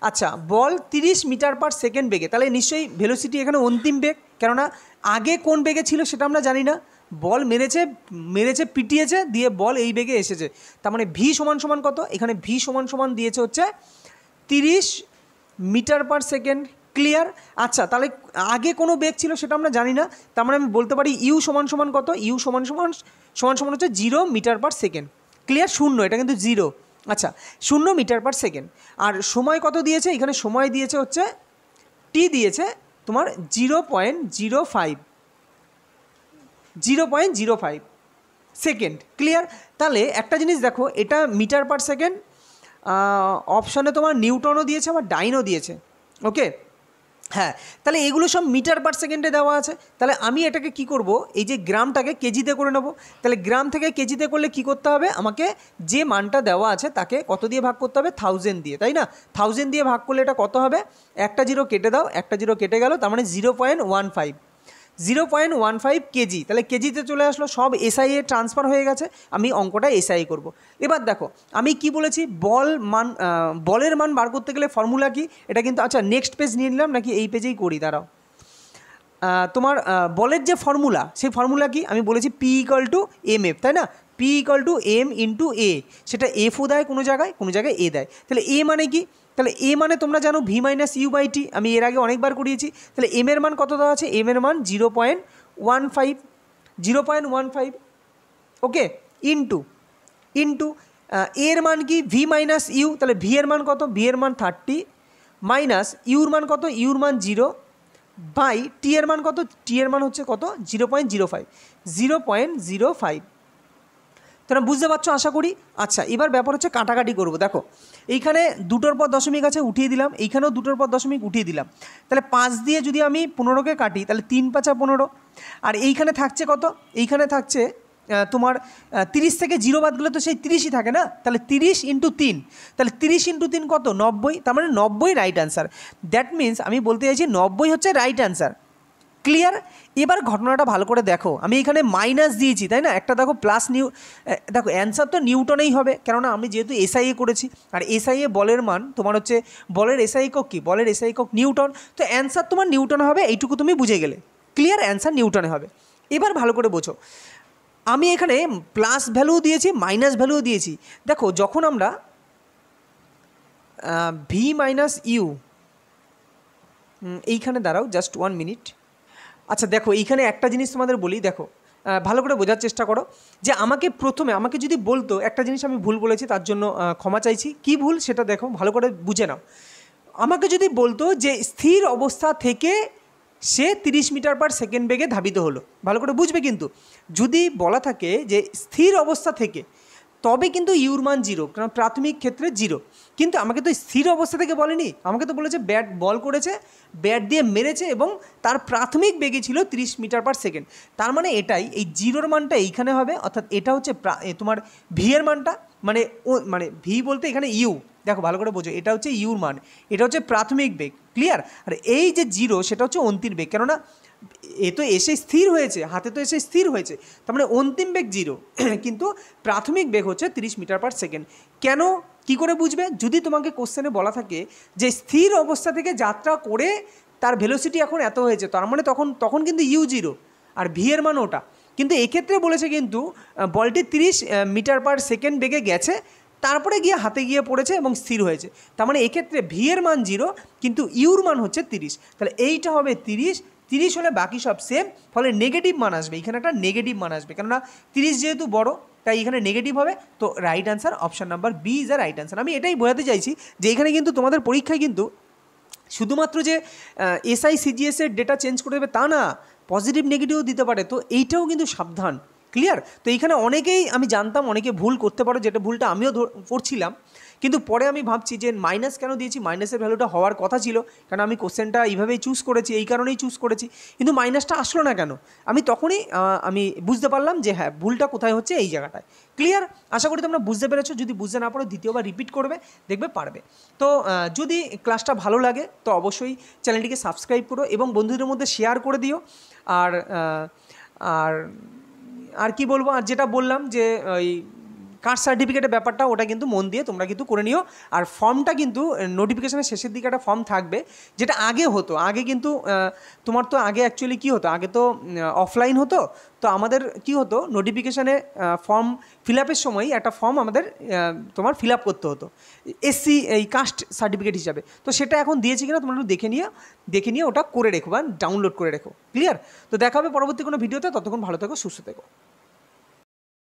আচ্ছা, বল 30 মিটার পার সেকেন্ড বেগে, তাহলে নিশ্চয়ই ভেলোসিটি এখানে অন্তিম বেগ, কেননা আগে কোন বেগে ছিল সেটা আমরা জানি না। বল মেরেছে পিটিয়েছে, দিয়ে বল এই বেগে এসেছে, তার মানে ভি সমান সমান কত, এখানে ভি সমান সমান দিয়েছে হচ্ছে 30 মিটার পার সেকেন্ড। ক্লিয়ার? আচ্ছা, তাহলে আগে কোনো বেগ ছিল সেটা আমরা জানি না, তার মানে আমি বলতে পারি ইউ সমান সমান কত, ইউ সমান সমান হচ্ছে 0 মিটার পার সেকেন্ড। ক্লিয়ার? 0, এটা কিন্তু 0। আচ্ছা, 0 মিটার পার সেকেন্ড। আর সময় কত দিয়েছে, এখানে সময় দিয়েছে হচ্ছে টি দিয়েছে তোমার 0.05 সেকেন্ড। ক্লিয়ার? তাহলে একটা জিনিস দেখো, এটা মিটার পার সেকেন্ড, অপশানে তোমার নিউটনও দিয়েছে আবার ডাইনও দিয়েছে। ওকে, হ্যাঁ, তাহলে এগুলো সব মিটার পার সেকেন্ডে দেওয়া আছে। তাহলে আমি এটাকে কি করব, এই যে গ্রামটাকে কেজিতে করে নেব। তাহলে গ্রাম থেকে কেজিতে করলে কি করতে হবে, আমাকে যে মানটা দেওয়া আছে তাকে কত দিয়ে ভাগ করতে হবে, 1000 দিয়ে, তাই না? 1000 দিয়ে ভাগ করলে এটা কত হবে, একটা জিরো কেটে দাও, একটা জিরো কেটে গেল, তার মানে 0.15 কেজি। তাহলে কেজিতে চলে আসলো, সব এসআই এ ট্রান্সফার হয়ে গেছে, আমি অঙ্কটা এসআই করব। এবার দেখো আমি কি বলেছি, বলের মান বার করতে গেলে ফর্মুলা কি, এটা কিন্তু আচ্ছা নেক্সট পেজ নিয়ে নিলাম নাকি এই পেজেই করি, দাঁড়াও। তোমার বলের যে ফর্মুলা, সেই ফর্মুলা কি আমি বলেছি P=mf, তাই না? P=m×a, সেটা এফও দেয় কোনো জায়গায় এ দেয়। তাহলে এ মানে কি, তাহলে এ মানে তোমরা জানো v-u/t, আমি এর আগে অনেকবার করিয়েছি। তাহলে এম এর মান কত দেওয়া আছে, এম এর মান 0.15। ওকে, ইন্টু এর মান কি v-u, তাহলে ভি এর মান কত, ভি এর মান 30, মাইনাস ইউর মান কত, ইউর মান 0, বাই টি এর মান কত, টি এর মান হচ্ছে কত 0.05। তোমরা বুঝতে পারছো আশা করি। আচ্ছা, এবার ব্যাপার হচ্ছে কাটাকাটি করবো। দেখো এইখানে দুটোর পর দশমিক আছে, উঠিয়ে দিলাম, এইখানেও দুটোর পর দশমিক উঠিয়ে দিলাম। তাহলে 5 দিয়ে যদি আমি 15কে কাটি, তাহলে 3×5 = 15। আর এইখানে থাকছে কত, এইখানে থাকছে তোমার 30 থেকে 0 বাদ গেলে তো সেই 30ই থাকে না, তাহলে 30 × 3, তাহলে 30 × 3 কত, 90, তার মানে 90 রাইট অ্যান্সার। দ্যাট মিন্স আমি বলতে চাইছি 90 হচ্ছে রাইট অ্যান্সার। ক্লিয়ার? এবার ঘটনাটা ভালো করে দেখো, আমি এখানে মাইনাস দিয়েছি, তাই না? একটা দেখো প্লাস দেখো অ্যান্সার তো নিউটনেই হবে, কেননা আমি যেহেতু এসআইএ করেছি, আর এসআইএ বলের মান তোমার হচ্ছে, বলের এসআই একক কি, বলের এসআই একক নিউটন, তো অ্যান্সার তোমার নিউটনে হবে, এইটুকু তুমি বুঝে গেলে। ক্লিয়ার? অ্যান্সার নিউটনে হবে। এবার ভালো করে বোঝো, আমি এখানে প্লাস ভ্যালু দিয়েছি, মাইনাস ভ্যালুও দিয়েছি। দেখো যখন আমরা v-u, এইখানে দাঁড়াও জাস্ট 1 মিনিট। আচ্ছা দেখো, এইখানে একটা জিনিস তোমাদের বলি, দেখো ভালো করে বোঝার চেষ্টা করো, যে আমাকে যদি বলতো, একটা জিনিস আমি ভুল বলেছি তার জন্য ক্ষমা চাইছি, কি ভুল সেটা দেখো ভালো করে বুঝে নাও। আমাকে যদি বলতো যে স্থির অবস্থা থেকে সে 30 মিটার পার সেকেন্ড বেগে ধাবিত হলো, ভালো করে বুঝবে কিন্তু, যদি বলা থাকে যে স্থির অবস্থা থেকে, তবে কিন্তু ইউর মান 0, কারণ প্রাথমিক ক্ষেত্রে 0। কিন্তু আমাকে তো স্থির অবস্থা থেকে বলেনি, আমাকে তো বলেছে বল করেছে, ব্যাট দিয়ে মেরেছে এবং তার প্রাথমিক বেগে ছিল 30 মিটার পার সেকেন্ড। তার মানে এটাই, এই 0-র মানটা এইখানে হবে, অর্থাৎ এটা হচ্ছে তোমার ভি এর মানটা, মানে ভি বলতে এখানে ইউ, দেখো ভালো করে বোঝো, এটা হচ্ছে ইউর মান, এটা হচ্ছে প্রাথমিক বেগ। ক্লিয়ার? আর এই যে 0 সেটা হচ্ছে অন্তিম বেগ, কেননা এ তো এসে স্থির হয়েছে, হাতে তো এসে স্থির হয়েছে, তার মানে অন্তিম বেগ 0, কিন্তু প্রাথমিক বেগ হচ্ছে 30 মিটার পার সেকেন্ড। কেন, কি করে বুঝবে, যদি তোমাকে কোশ্চেনে বলা থাকে যে স্থির অবস্থা থেকে যাত্রা করে তার ভেলোসিটি এখন এত হয়েছে, তার মানে তখন কিন্তু u0 আর ভি এর মান ওটা, কিন্তু এক্ষেত্রে বলেছে কিন্তু বলটি 30 মিটার পার সেকেন্ড বেগে গেছে, তারপরে গিয়ে হাতে গিয়ে পড়েছে এবং স্থির হয়েছে, তার মানে এক্ষেত্রে ভি এর মান 0 কিন্তু ইউর মান হচ্ছে 30। তাহলে এইটা হবে 30 হলে বাকি সব সেম, ফলে নেগেটিভ মান আসবে, এখানে একটা নেগেটিভ মান আসবে, কেননা 30 যেহেতু বড় তাই এখানে নেগেটিভ হবে। তো right answer option number B is a right answer. আমি এটাই বোঝাতে চাইছি যে এখানে কিন্তু তোমাদের পরীক্ষায় কিন্তু শুধুমাত্র যে এসআই সিজিএসের ডেটা চেঞ্জ করে দেবে তা না, পজিটিভ নেগেটিভও দিতে পারে, তো এইটাও কিন্তু সাবধান। ক্লিয়ার? তো এইখানে অনেকেই আমি জানতাম অনেকে ভুল করতে পারো, যেটা ভুলটা আমিও করছিলাম, কিন্তু পরে আমি ভাবছি যে মাইনাস কেন দিয়েছি, মাইনাসের ভ্যালুটা হওয়ার কথা ছিল, কারণ আমি কোশ্চেনটা এইভাবেই চুজ করেছি, এই কারণেই চুজ করেছি, কিন্তু মাইনাসটা আসলো না কেন, আমি তখনই আমি বুঝতে পারলাম যে হ্যাঁ ভুলটা কোথায় হচ্ছে, এই জায়গাটায়। ক্লিয়ার? আশা করি তোমরা বুঝতে পেরেছো, যদি বুঝতে না পারো দ্বিতীয়বার রিপিট করবে, দেখবে পারবে। তো যদি ক্লাসটা ভালো লাগে তো অবশ্যই চ্যানেলটিকে সাবস্ক্রাইব করো এবং বন্ধুদের মধ্যে শেয়ার করে দিও। আর আর আর কি বলবো, আর যেটা বললাম যে ওই কাস্ট সার্টিফিকেটের ব্যাপারটা ওটা কিন্তু মন দিয়ে তোমরা কিন্তু করে নিও। আর ফর্মটা কিন্তু নোটিফিকেশনের শেষের দিকে একটা ফর্ম থাকবে, যেটা আগে হতো। আগে কিন্তু তোমার তো আগে অ্যাকচুয়ালি কী হতো, আগে তো অফলাইন হতো। তো আমাদের কি হতো, নোটিফিকেশানে ফর্ম ফিল আপের সময় একটা ফর্ম আমাদের তোমার ফিল আপ করতে হতো এসসি এই কাস্ট সার্টিফিকেট হিসাবে। তো সেটা এখন দিয়েছি কিনা তোমরা একটু দেখে নিয়ে ওটা করে রেখো বা ডাউনলোড করে রেখো। ক্লিয়ার? তো দেখা হবে পরবর্তী কোনো ভিডিওতে। ততক্ষণ ভালো থেকো, সুস্থ থেকো।